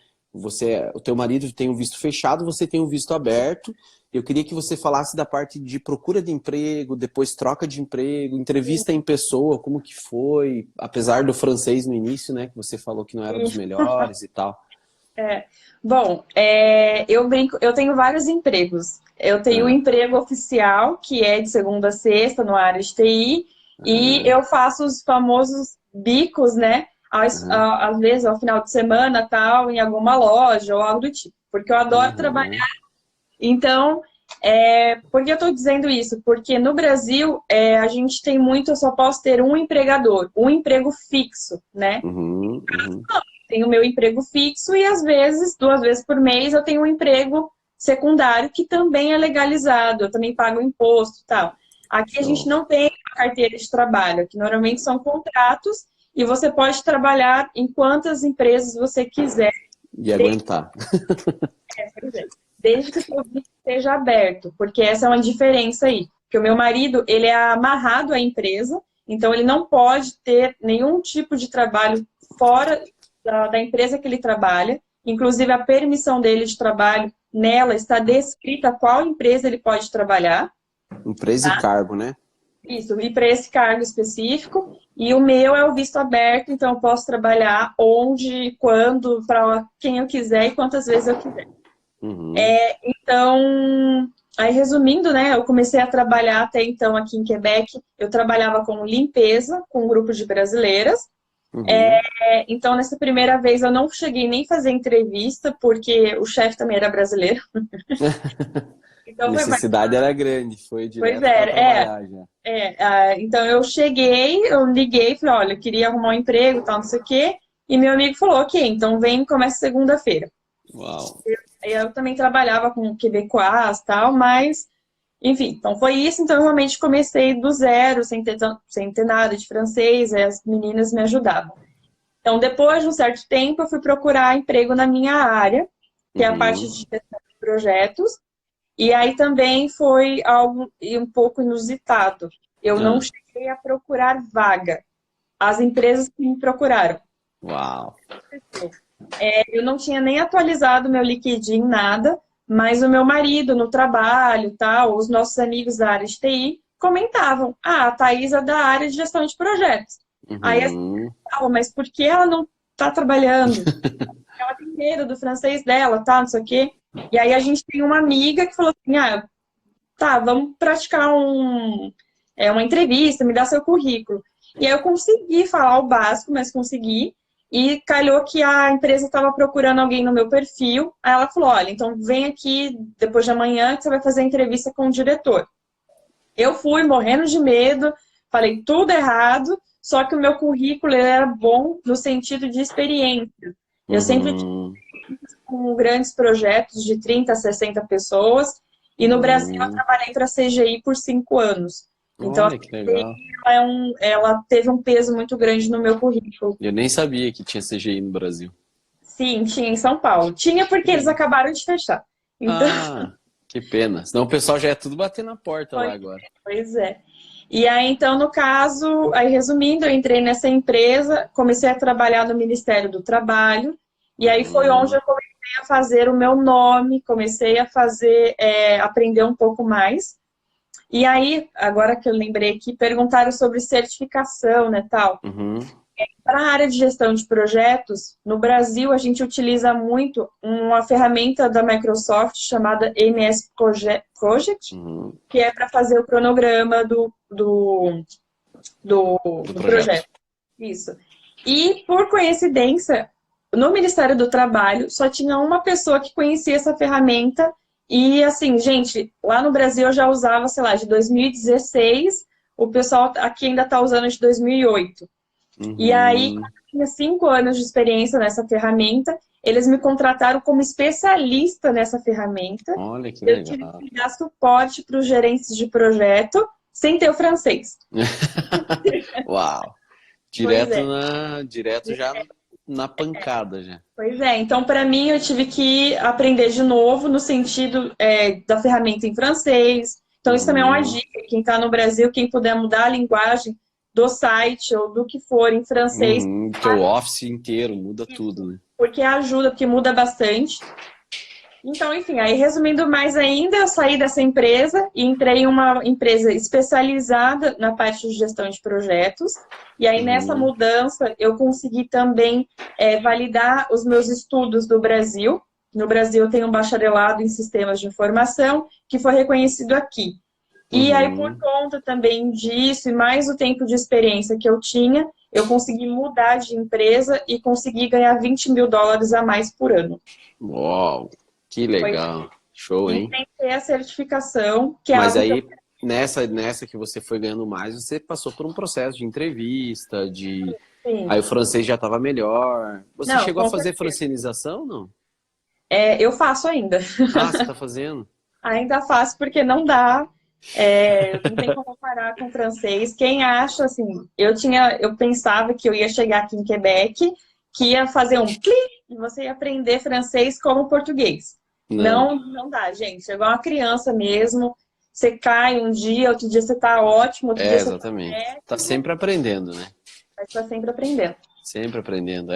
O teu marido tem um visto fechado, você tem um visto aberto. Eu queria que você falasse da parte de procura de emprego, depois troca de emprego, entrevista em pessoa, como que foi, apesar do francês no início, né? Que você falou que não era dos Sim. melhores e tal. Bom, eu brinco, eu tenho vários empregos. Eu tenho o Ah, emprego oficial, que é de segunda a sexta, no área de TI, e ah, eu faço os famosos bicos, né? ah, Às vezes, ao final de semana, tal, em alguma loja ou algo do tipo, porque eu adoro trabalhar. ah, Então, por que eu estou dizendo isso? Porque no Brasil, a gente tem muito, eu só posso ter um empregador, um emprego fixo, né? uhum, uhum. Tenho o meu emprego fixo e, às vezes, 2 vezes por mês, eu tenho um emprego secundário que também é legalizado, eu também pago imposto e tal. Aqui a gente Show. não tem a carteira de trabalho, que normalmente são contratos e você pode trabalhar em quantas empresas você quiser, E aguentar. desde que o seu visto esteja aberto, porque essa é uma diferença aí. Porque o meu marido, ele é amarrado à empresa, então ele não pode ter nenhum tipo de trabalho fora da empresa que ele trabalha. Inclusive, a permissão dele de trabalho, nela está descrita qual empresa ele pode trabalhar. Empresa e cargo, né? Isso, e para esse cargo específico. E o meu é o visto aberto, então eu posso trabalhar onde, quando, para quem eu quiser e quantas vezes eu quiser. Uhum. Então, aí resumindo, né, eu comecei a trabalhar até então aqui em Quebec, eu trabalhava com limpeza, com um grupo de brasileiras, Uhum. Então, nessa primeira vez, eu não cheguei nem a fazer entrevista, porque o chefe também era brasileiro. A Então, foi mais... necessidade era grande, foi Pois direto para trabalhar já. então eu cheguei, eu liguei, falei, olha, eu queria arrumar um emprego, tal, não sei o quê. E meu amigo falou, ok, então vem e começa segunda-feira. Uau. Eu também trabalhava com quebecois e tal, mas, enfim, então foi isso. Então eu realmente comecei do zero, sem ter nada de francês, e as meninas me ajudavam. Então, depois de um certo tempo, eu fui procurar emprego na minha área, que é a parte de Uhum. gestão de projetos. E aí também foi algo um pouco inusitado. Eu não Ah, cheguei a procurar vaga. As empresas que me procuraram. uau. Eu não tinha nem atualizado meu LinkedIn, nada, mas o meu marido no trabalho, tal, os nossos amigos da área de TI comentavam: ah, a Thaís é da área de gestão de projetos. Aí assim, Uhum. mas por que ela não está trabalhando? Ela tem medo do francês dela, tá? Não sei o quê. E aí a gente tem uma amiga que falou assim: ah, tá, vamos praticar uma entrevista, me dá seu currículo. E aí eu consegui falar o básico, mas consegui. E calhou que a empresa estava procurando alguém no meu perfil. Aí ela falou: olha, então vem aqui depois de amanhã que você vai fazer a entrevista com o diretor. Eu fui morrendo de medo, falei tudo errado, só que o meu currículo ele era bom no sentido de experiência. Eu sempre Uhum. com grandes projetos de 30 a 60 pessoas. E no Brasil eu Uhum. trabalhei para a CGI por 5 anos. Então a Olha que CGI legal. ela teve um peso muito grande no meu currículo. Eu nem sabia que tinha CGI no Brasil. Sim, tinha em São Paulo. Tinha Que porque eles legal. acabaram de fechar. Então, Ah, que pena. Senão o pessoal já é tudo bater na porta lá foi, agora. pois é. E aí, então, no caso, aí resumindo, eu entrei nessa empresa, comecei a trabalhar no Ministério do Trabalho, e aí foi onde Uhum. eu comecei a fazer o meu nome, comecei a fazer, aprender um pouco mais. E aí, agora que eu lembrei aqui, perguntaram sobre certificação, né, tal. Uhum. Para a área de gestão de projetos, no Brasil a gente utiliza muito uma ferramenta da Microsoft chamada MS Project, Uhum. que é para fazer o cronograma do, Do do projeto. projeto. Isso. E, por coincidência, no Ministério do Trabalho só tinha uma pessoa que conhecia essa ferramenta. E, assim, gente, lá no Brasil eu já usava, sei lá, de 2016, o pessoal aqui ainda está usando de 2008. E aí, Uhum. quando eu tinha 5 anos de experiência nessa ferramenta, eles me contrataram como especialista nessa ferramenta. Olha que Eu tive legal. que dar suporte para os gerentes de projeto sem ter o francês. Uau. Pois Direto é. direto já na pancada já. Pois é, então para mim eu tive que aprender de novo no sentido da ferramenta em francês. Então isso também é uma Uhum. dica, quem está no Brasil, quem puder mudar a linguagem do site ou do que for em francês, Uhum. Teu office inteiro muda tudo, né? porque ajuda, porque muda bastante. Então, enfim, aí resumindo mais ainda, eu saí dessa empresa e entrei em uma empresa especializada na parte de gestão de projetos. E aí, nessa Uhum. mudança, eu consegui também validar os meus estudos do Brasil. No Brasil, eu tenho um bacharelado em sistemas de informação, que foi reconhecido aqui. E aí, por Uhum. conta também disso, e mais o tempo de experiência que eu tinha, eu consegui mudar de empresa e consegui ganhar US$ 20.000 a mais por ano. Uau, que Pois legal. Show, e hein? sem ter a certificação, que é Mas algo que eu aí, nessa que você foi ganhando mais, você passou por um processo de entrevista, de... Aí sim. o francês já estava melhor. Você Não, chegou a com fazer certeza. francenização, não? Eu faço ainda. Ah, você tá fazendo? Ainda faço porque não dá. Não tem como parar com o francês. Quem acha, assim, eu pensava que eu ia chegar aqui em Quebec, que ia fazer um pli e você ia aprender francês como português. Não. Não, não dá, gente. É igual uma criança mesmo. Você cai um dia, outro dia você tá ótimo, outro dia É, você tá exatamente. Tá péssimo, sempre aprendendo, né? mas tá sempre aprendendo. Sempre aprendendo.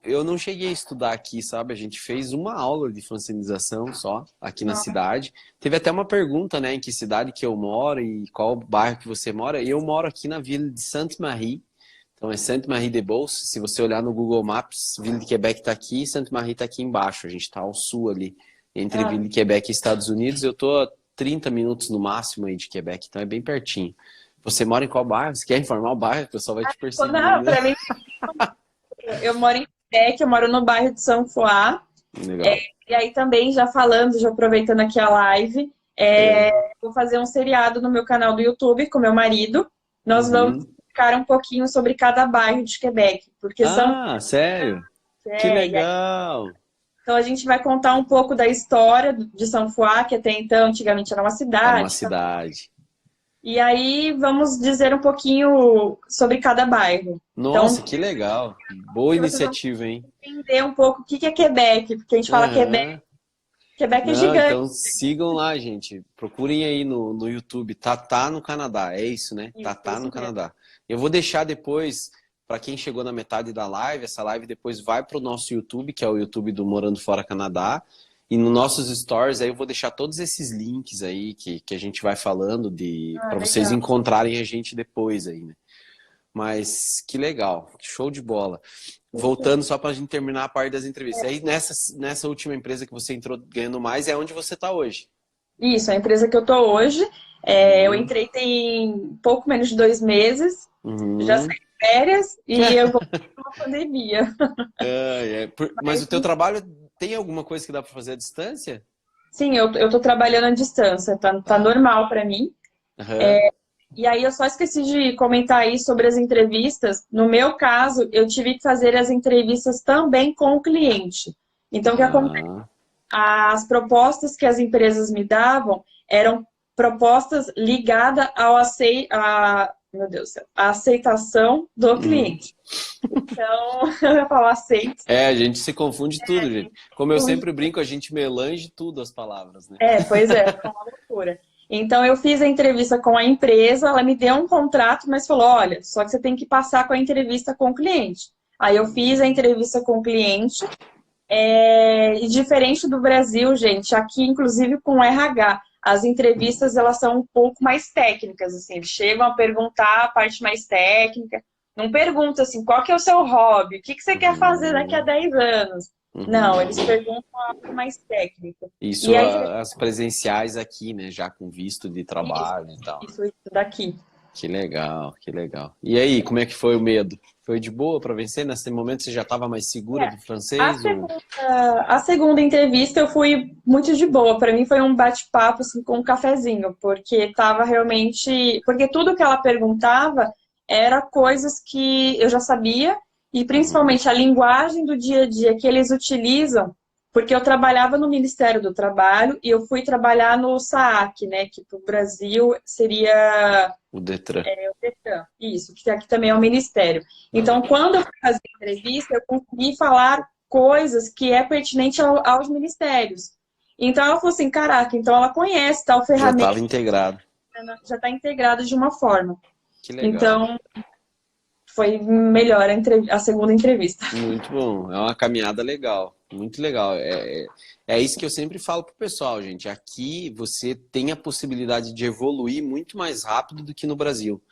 Eu não cheguei a estudar aqui, sabe? A gente fez uma aula de francenização só, aqui na cidade. Teve até uma pergunta, né, em que cidade que eu moro e qual bairro que você mora. E eu moro aqui na vila de Sainte-Marie. Então é Sainte-Marie-de-Beauce. Se você olhar no Google Maps, Vila de Quebec tá aqui e Sainte-Marie tá aqui embaixo. A gente tá ao sul ali, entre Ah, Vila de Quebec e Estados Unidos. Eu tô a 30 minutos no máximo aí de Quebec, então é bem pertinho. Você mora em qual bairro? Você quer informar o bairro? O pessoal vai te perseguir, Não, né? pra mim, eu moro em Quebec, eu moro no bairro de São Foá. Legal. E aí também, já falando, já aproveitando aqui a live, É. vou fazer um seriado no meu canal do YouTube com meu marido. Nós vamos Uhum. explicar um pouquinho sobre cada bairro de Quebec, porque são... Ah, sério? Que E aí, legal! então a gente vai contar um pouco da história de São Foá, que até então, antigamente era uma Era uma cidade. cidade. E aí vamos dizer um pouquinho sobre cada bairro. Então, Nossa, que legal. Boa que vocês vão iniciativa, hein? entender um pouco o que é Quebec, porque a gente fala Quebec, Aham. Quebec é Não, gigante. então sigam lá, gente. Procurem aí no YouTube. Tatá no Canadá. É isso, né? Tatá Isso no mesmo. Canadá. Eu vou deixar depois, para quem chegou na metade da live, essa live depois vai para o nosso YouTube, que é o YouTube do Morando Fora Canadá. E nos nossos stories aí eu vou deixar todos esses links aí que a gente vai falando para vocês Legal. encontrarem a gente depois aí, né? Mas que legal, show de bola. Voltando só para a gente terminar a parte das entrevistas. Aí nessa última empresa que você entrou ganhando mais é onde você está hoje. Isso, a empresa que eu tô hoje, eu Uhum. entrei tem pouco menos de 2 meses, já saí Uhum. de férias e eu vou uma pandemia. Mas o teu trabalho tem alguma coisa que dá para fazer à distância? Sim, eu tô trabalhando à distância, tá Tá. normal para mim. Aham. E aí eu só esqueci de comentar aí sobre as entrevistas. No meu caso, eu tive que fazer as entrevistas também com o cliente. Então, o que acontece? Ah, As propostas que as empresas me davam eram propostas ligadas meu Deus do céu, a aceitação do uhum. cliente. Então, eu ia falar aceito. A gente se confunde tudo, gente. Como eu sempre brinco, a gente melange tudo as palavras, né? Pois é, foi uma loucura. Então, eu fiz a entrevista com a empresa, ela me deu um contrato, mas falou, olha, só que você tem que passar com a entrevista com o cliente. Aí eu fiz a entrevista com o cliente, e diferente do Brasil, gente, aqui, inclusive com o RH, as entrevistas, elas são um pouco mais técnicas, assim, eles chegam a perguntar a parte mais técnica, não pergunta assim, qual que é o seu hobby, o que que você quer fazer daqui a Uhum. 10 anos? Não, eles Uhum. perguntam algo mais técnico. E Isso aí, as presenciais aqui, né? Já com visto de trabalho e tal. isso daqui. Que legal, que legal. E aí, como é que foi o medo? Foi de boa para vencer? Nesse momento você já estava mais segura do A francês? Ou... segunda, a segunda entrevista eu fui muito de boa. Para mim foi um bate-papo assim, com um cafezinho, porque tava realmente. Porque tudo que ela perguntava era coisas que eu já sabia, e Uhum. principalmente a linguagem do dia a dia que eles utilizam, porque eu trabalhava no Ministério do Trabalho e eu fui trabalhar no SAAC, né? Que para o Brasil seria O Detran. o Detran. Isso, que aqui também é o Ministério. Então, quando eu fui fazer a entrevista, eu consegui falar coisas que é pertinente aos ministérios. Então, ela falou assim, caraca, então ela conhece tal Já ferramenta, estava integrado. já está integrada de uma forma. Que legal. Então, foi melhor a segunda entrevista. Muito bom. É uma caminhada legal. Muito legal. É isso que eu sempre falo pro pessoal, gente. Aqui você tem a possibilidade de evoluir muito mais rápido do que no Brasil.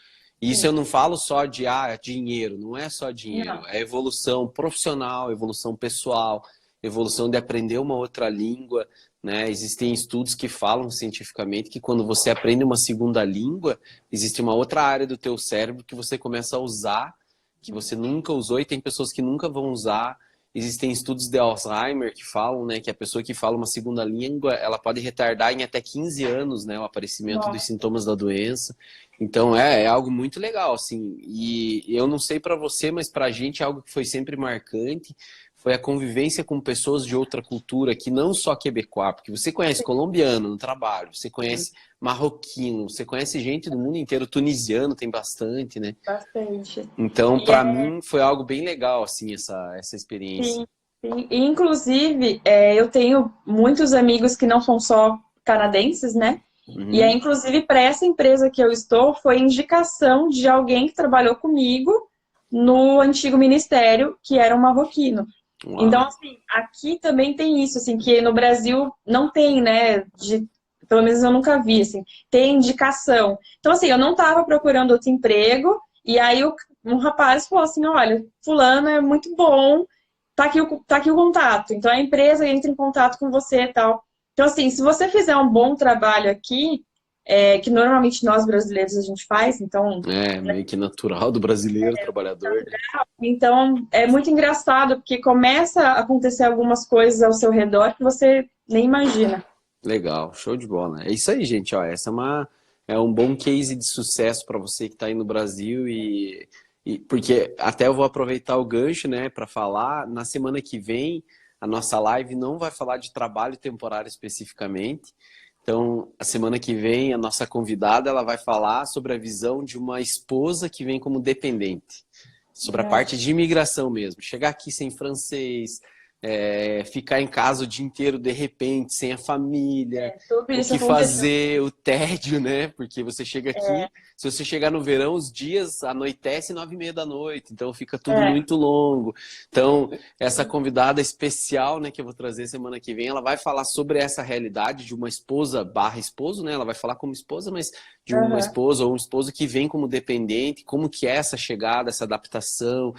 E isso eu não falo só de dinheiro, não é só dinheiro. Não, É evolução profissional, evolução pessoal, evolução de aprender uma outra língua, né? Existem estudos que falam cientificamente que quando você aprende uma segunda língua, existe uma outra área do teu cérebro que você começa a usar, que você nunca usou, e tem pessoas que nunca vão usar. Existem estudos de Alzheimer que falam, né, que a pessoa que fala uma segunda língua, ela pode retardar em até 15 anos, né, o aparecimento dos nossa, sintomas da doença. Então é algo muito legal, assim. E eu não sei para você, mas para a gente é algo que foi sempre marcante. Foi a convivência com pessoas de outra cultura, que não só quebecois, porque você conhece colombiano no trabalho, você conhece marroquino, você conhece gente do mundo inteiro, tunisiano tem bastante, né? bastante. Então, E para mim, foi algo bem legal, assim, essa experiência. sim, sim. E, inclusive, eu tenho muitos amigos que não são só canadenses, né? E aí, Uhum. inclusive, para essa empresa que eu estou, foi indicação de alguém que trabalhou comigo no antigo ministério, que era um marroquino. Então, Uau. assim, aqui também tem isso, assim, que no Brasil não tem, né? Pelo menos eu nunca vi, assim, tem indicação. Então, assim, eu não estava procurando outro emprego, e aí um rapaz falou assim, olha, fulano é muito bom, tá aqui o contato. Então, a empresa entra em contato com você e tal. Então, assim, se você fizer um bom trabalho aqui, que normalmente nós brasileiros a gente faz, então... Meio que natural do brasileiro trabalhador. Né? Então, é muito engraçado, porque começa a acontecer algumas coisas ao seu redor que você nem imagina. Legal, show de bola. É isso aí, gente. Ó, essa é um bom case de sucesso para você que está aí no Brasil porque até eu vou aproveitar o gancho, né, para falar. Na semana que vem, a nossa live não vai falar de trabalho temporário especificamente. Então, a semana que vem, a nossa convidada ela vai falar sobre a visão de uma esposa que vem como dependente, sobre a parte de imigração mesmo. Chegar aqui sem francês. Ficar em casa o dia inteiro de repente, sem a família, o que fazer, o tédio, né? Porque você chega aqui, se você chegar no verão, os dias anoitecem 9h30 da noite, então fica tudo muito longo. Então, essa convidada especial, né, que eu vou trazer semana que vem, ela vai falar sobre essa realidade de uma esposa barra esposo, né? Ela vai falar como esposa, mas de uma esposa ou um esposo que vem como dependente, como que é essa chegada, essa adaptação.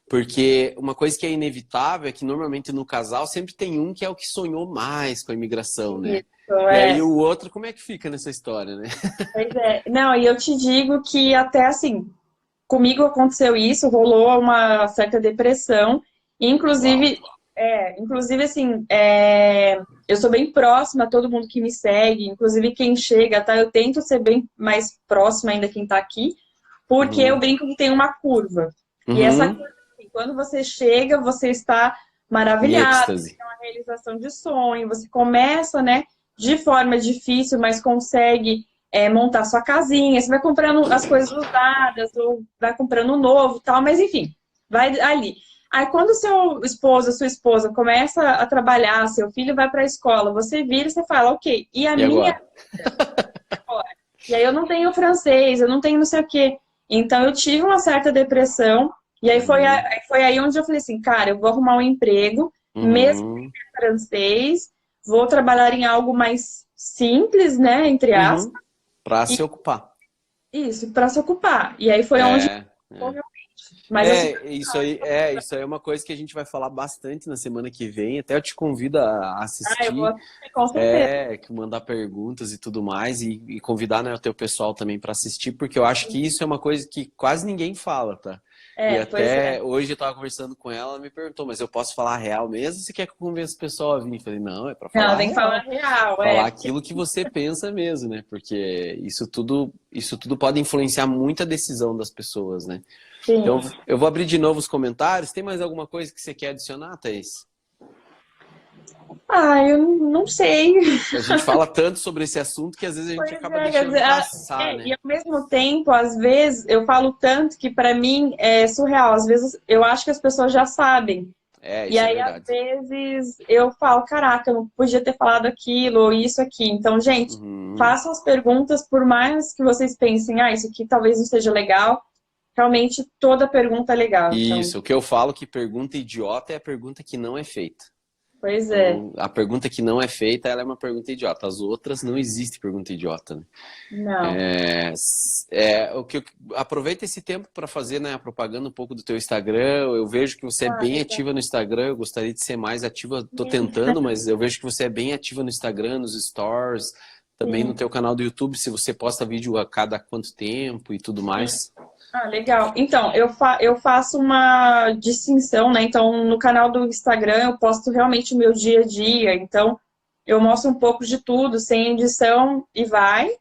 Porque uma coisa que é inevitável é que normalmente no casal sempre tem um que é o que sonhou mais com a imigração, né? Isso, e aí o outro, como é que fica nessa história, né? Pois é. Não, e eu te digo que até assim, comigo aconteceu isso, rolou uma certa depressão, inclusive, assim, eu sou bem próxima a todo mundo que me segue, inclusive quem chega, tá? Eu tento ser bem mais próxima ainda quem tá aqui, porque eu brinco que tem uma curva. E essa curva, quando você chega, você está maravilhado, você tem uma realização de sonho, você começa, né, de forma difícil, mas consegue montar sua casinha, você vai comprando as coisas usadas, ou vai comprando novo e tal, mas enfim, vai ali. Aí quando seu esposo, sua esposa começa a trabalhar, seu filho vai para a escola, você vira e você fala, ok, e a minha... E aí eu não tenho francês, eu não tenho não sei o quê. Então eu tive uma certa depressão, e aí foi aí onde eu falei assim, cara, eu vou arrumar um emprego, mesmo que seja francês, vou trabalhar em algo mais simples, né, entre aspas. Para se ocupar. Isso, para se ocupar. E aí foi onde... Mas isso aí é uma coisa que a gente vai falar bastante na semana que vem. Até eu te convido a assistir. Eu vou assistir, com certeza. Mandar perguntas e tudo mais. E convidar, né, o teu pessoal também para assistir, porque eu acho que isso é uma coisa que quase ninguém fala, tá? E até hoje eu tava conversando com ela me perguntou, mas eu posso falar real mesmo? Ou você quer que eu convença o pessoal a vir? Eu falei, não, é pra falar real. Não, tem que falar real. Falar aquilo que você pensa mesmo, né? Porque isso tudo pode influenciar muito a decisão das pessoas, né? Sim. Então, eu vou abrir de novo os comentários. Tem mais alguma coisa que você quer adicionar, Thaís? Eu não sei. A gente fala tanto sobre esse assunto que às vezes a gente acaba deixando passar, né? E ao mesmo tempo, às vezes, eu falo tanto que pra mim é surreal. Às vezes eu acho que as pessoas já sabem. E aí, às vezes, eu falo, caraca, eu não podia ter falado aquilo ou isso aqui. Então, gente, façam as perguntas, por mais que vocês pensem, isso aqui talvez não seja legal. Realmente, toda pergunta é legal. Isso, então... o que eu falo que pergunta idiota é a pergunta que não é feita. Pois é. Então, a pergunta que não é feita, ela é uma pergunta idiota. As outras, não existe pergunta idiota, né? Não. Aproveita esse tempo para fazer, né, a propaganda um pouco do teu Instagram. Eu vejo que você é bem ativa no Instagram. Eu gostaria de ser mais ativa. Tô tentando, mas eu vejo que você é bem ativa no Instagram, nos stories. Também no teu canal do YouTube, se você posta vídeo a cada quanto tempo e tudo mais. Legal. Então, eu faço uma distinção, né? Então, no canal do Instagram eu posto realmente o meu dia a dia. Então, eu mostro um pouco de tudo, sem edição e vai.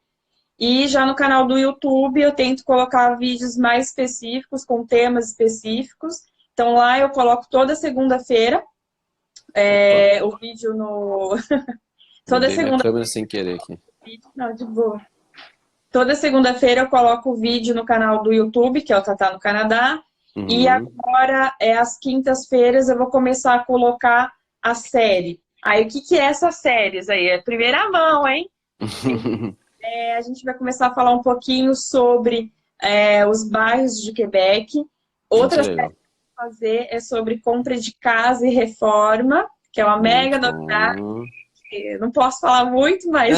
E já no canal do YouTube eu tento colocar vídeos mais específicos, com temas específicos. Então, lá eu coloco toda segunda-feira o vídeo no... toda segunda... câmera sem querer aqui. Não, de boa. Toda segunda-feira eu coloco o vídeo no canal do YouTube, que é o Tatá no Canadá. E agora, às quintas-feiras, eu vou começar a colocar a série. Aí, o que é essas séries aí? É primeira mão, hein? A gente vai começar a falar um pouquinho sobre os bairros de Quebec. Outra série que eu vou fazer é sobre compra de casa e reforma, que é uma mega novidade. Não posso falar muito, mas...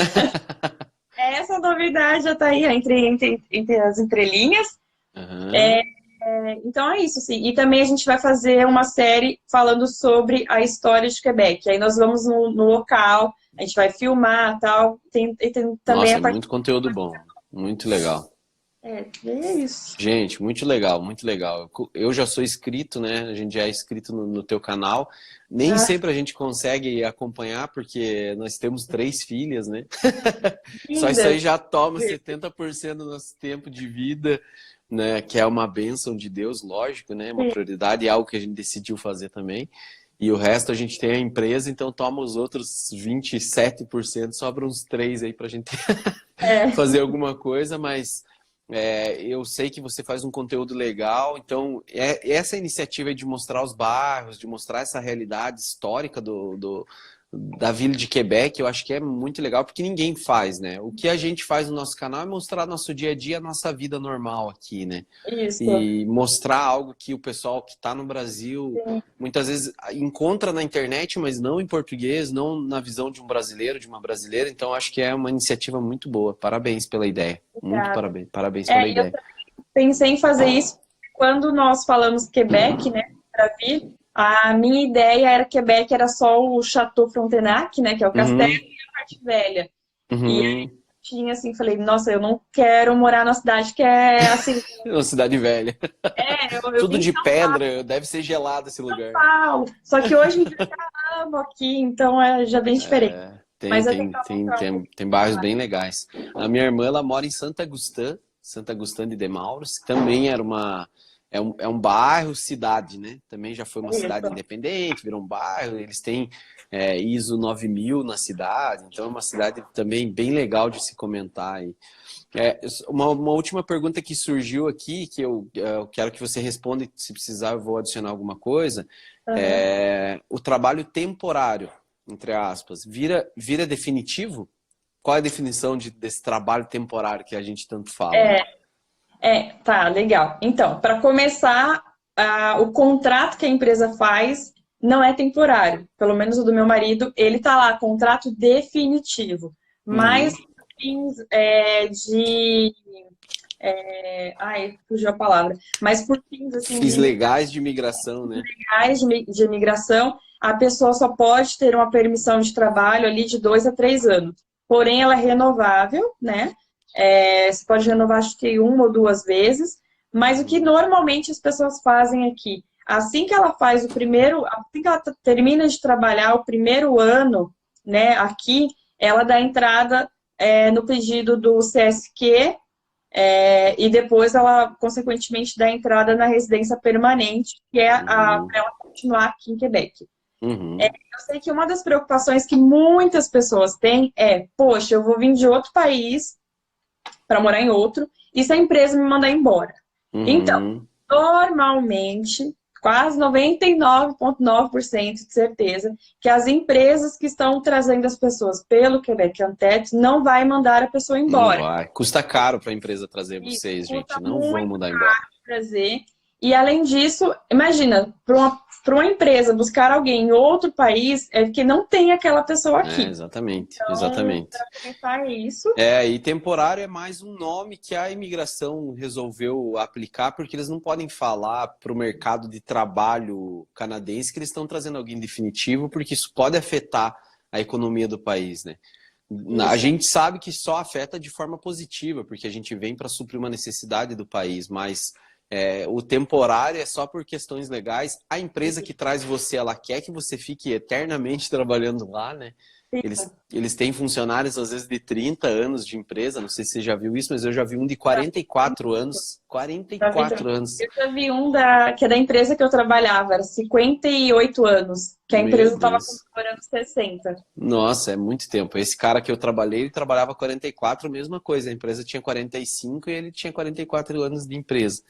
Essa novidade já tá aí entre as entrelinhas. Então é isso, sim. E também a gente vai fazer uma série falando sobre a história de Quebec. Aí nós vamos no local, a gente vai filmar e tal. E tem também Nossa, a é parte... muito conteúdo bom, muito legal. É isso. Gente, muito legal, muito legal. Eu já sou inscrito, né? A gente já é inscrito no teu canal. Nem Ah, sempre a gente consegue acompanhar, porque nós temos 3 filhas, né? Só isso aí lindas. já toma 70% do nosso tempo de vida, né? Que é uma bênção de Deus, lógico, né? Uma Sim. prioridade, é algo que a gente decidiu fazer também. E o resto a gente tem a empresa, então toma os outros 27%, sobra uns 3 aí pra gente É, fazer alguma coisa, mas eu sei que você faz um conteúdo legal, então essa iniciativa aí de mostrar os bairros, de mostrar essa realidade histórica da Vila de Quebec, eu acho que é muito legal, porque ninguém faz, né? O que a gente faz no nosso canal é mostrar nosso dia a dia, a nossa vida normal aqui, né? isso. E mostrar algo que o pessoal que está no Brasil Sim, muitas vezes encontra na internet, mas não em português, não na visão de um brasileiro, de uma brasileira. Então, acho que é uma iniciativa muito boa. Parabéns pela ideia. Muito obrigada. parabéns. Parabéns pela E eu ideia. pensei em fazer isso quando nós falamos Quebec, né, para vir. A minha ideia era que Quebec era só o Chateau Frontenac, né, que é o castelo, Uhum, e a parte velha. E aí uhum. tinha assim, falei, nossa, eu não quero morar numa cidade que é assim, É uma cidade velha. eu Tudo vim de de São pedra, deve ser gelado esse lugar. Paulo, só que hoje em dia eu já amo aqui, então é já bem diferente. Tem, Mas eu tem, tentar tem, mostrar um tem, pouco tem bairros bem legais. A minha irmã, ela mora em Santa Agustin de Demauros, que também é um bairro, cidade, né? Também já foi uma cidade isso. independente, virou um bairro. Eles têm ISO 9000 na cidade, então é uma cidade também bem legal de se comentar. Uma última pergunta que surgiu aqui, que eu quero que você responda, e se precisar eu vou adicionar alguma coisa. Aham. O trabalho temporário, entre aspas, vira definitivo? Qual é a definição desse trabalho temporário que a gente tanto fala, né? Tá, legal. Então, para começar, o contrato que a empresa faz não é temporário. Pelo menos o do meu marido, ele tá lá, contrato definitivo. Mas Uhum. fins ai, fugiu a palavra. Mas por fins assim Fins legais de imigração, né? legais de imigração, a pessoa só pode ter uma permissão de trabalho ali de 2 a 3 anos. Porém, ela é renovável, né? Você pode renovar, acho que 1 ou 2 vezes. Mas o que Uhum. normalmente as pessoas fazem aqui, assim que ela faz o primeiro, assim que ela termina de trabalhar o primeiro ano, né, aqui, ela dá entrada no pedido do CSQ, e depois ela, consequentemente, dá entrada na residência permanente, que é para Uhum. ela continuar aqui em Quebec. Uhum. Eu sei que uma das preocupações que muitas pessoas têm é, poxa, eu vou vir de outro país para morar em outro, e se a empresa me mandar embora? Então, Uhum. normalmente, quase 99,9% de certeza, que as empresas que estão trazendo as pessoas pelo Quebec Untapped não vai mandar a pessoa Não embora. vai. Custa caro para a empresa trazer Isso vocês, custa gente. Não vão muito mandar embora. trazer. E além disso, imagina, para uma empresa buscar alguém em outro país, é que não tem aquela pessoa aqui. Exatamente, Então, exatamente. para começar isso, E temporário é mais um nome que a imigração resolveu aplicar, porque eles não podem falar para o mercado de trabalho canadense que eles estão trazendo alguém definitivo, porque isso pode afetar a economia do país, né? A isso, gente sabe que só afeta de forma positiva, porque a gente vem para suprir uma necessidade do país, mas o temporário é só por questões legais. A empresa que traz você, ela quer que você fique eternamente trabalhando lá, né? Eles têm funcionários, às vezes, de 30 anos de empresa, não sei se você já viu isso, mas eu já vi um de 44 anos. já vi 44 também. anos. Eu já vi um que é da empresa que eu trabalhava, era 58 anos, que a Meu empresa estava Deus. comemorando 60. Nossa, é muito tempo. Esse cara que eu trabalhei, ele trabalhava 44, mesma coisa. A empresa tinha 45 e ele tinha 44 anos de empresa.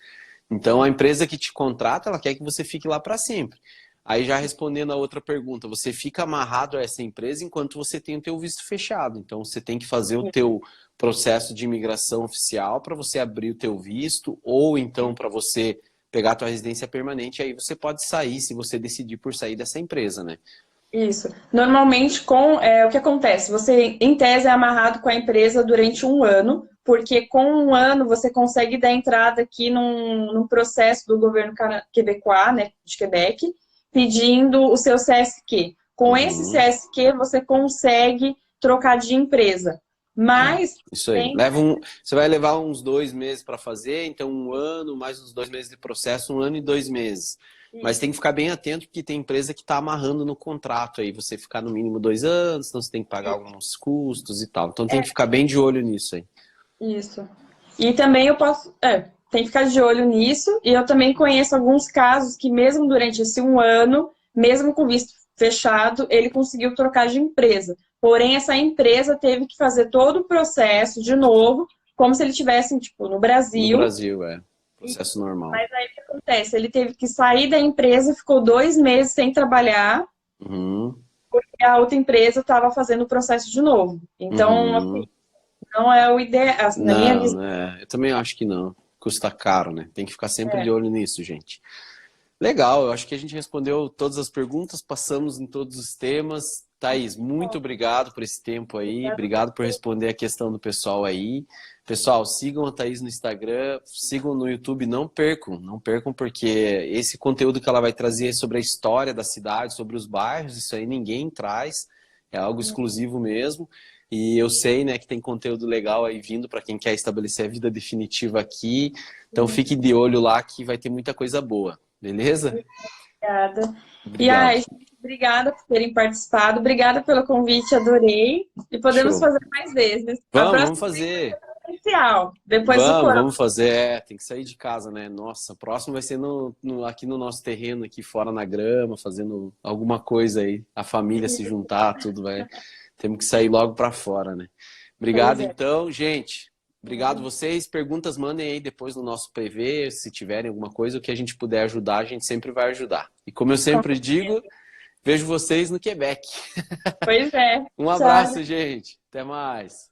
Então, a empresa que te contrata, ela quer que você fique lá para sempre. Aí, já respondendo a outra pergunta, você fica amarrado a essa empresa enquanto você tem o teu visto fechado. Então, você tem que fazer o teu processo de imigração oficial para você abrir o teu visto, ou então para você pegar a tua residência permanente. Aí você pode sair, se você decidir por sair dessa empresa, né? Isso. Normalmente, o que acontece? Você, em tese, é amarrado com a empresa durante um ano, porque com um ano você consegue dar entrada aqui num processo do governo quebecois, né, de Quebec, pedindo o seu CSQ. Com esse CSQ, você consegue trocar de empresa. Mas isso aí. Você vai levar uns 2 meses para fazer, então 1 ano, mais uns 2 meses de processo, 1 ano e 2 meses. Mas tem que ficar bem atento, porque tem empresa que está amarrando no contrato aí, você ficar no mínimo 2 anos, então você tem que pagar alguns custos e tal. Então tem que ficar bem de olho nisso aí. Isso. E também eu posso... tem que ficar de olho nisso. E eu também conheço alguns casos que mesmo durante esse 1 ano, mesmo com visto fechado, ele conseguiu trocar de empresa. Porém, essa empresa teve que fazer todo o processo de novo, como se ele estivesse, tipo, no Brasil. No Brasil, processo normal. Mas aí o que acontece? Ele teve que sair da empresa, ficou 2 meses sem trabalhar, porque a outra empresa estava fazendo o processo de novo. Então, assim, não é o ideal, assim, na minha visão. Eu também acho que não. Custa caro, né? Tem que ficar sempre de olho nisso, gente. Legal, eu acho que a gente respondeu todas as perguntas, passamos em todos os temas. Thaís, muito obrigado por esse tempo aí, obrigado por responder a questão do pessoal aí. Pessoal, sigam a Thaís no Instagram, sigam no YouTube, não percam, porque esse conteúdo que ela vai trazer sobre a história da cidade, sobre os bairros, isso aí ninguém traz, é algo exclusivo mesmo. E eu sei, né, que tem conteúdo legal aí vindo para quem quer estabelecer a vida definitiva aqui. Então fique de olho lá que vai ter muita coisa boa. Beleza? Obrigada. E aí, obrigada por terem participado. Obrigada pelo convite, adorei. E podemos fazer mais vezes. Vamos fazer. Depois vamos fazer. Tem que sair de casa, né? Nossa, o próximo vai ser aqui no nosso terreno, aqui fora na grama, fazendo alguma coisa aí. A família se juntar, tudo vai. Temos que sair logo para fora, né? Obrigado, então, gente. Obrigado vocês. Perguntas mandem aí depois no nosso PV, se tiverem alguma coisa, o que a gente puder ajudar, a gente sempre vai ajudar. E como eu sempre digo, vejo vocês no Quebec. Pois é. Um abraço, gente. Até mais.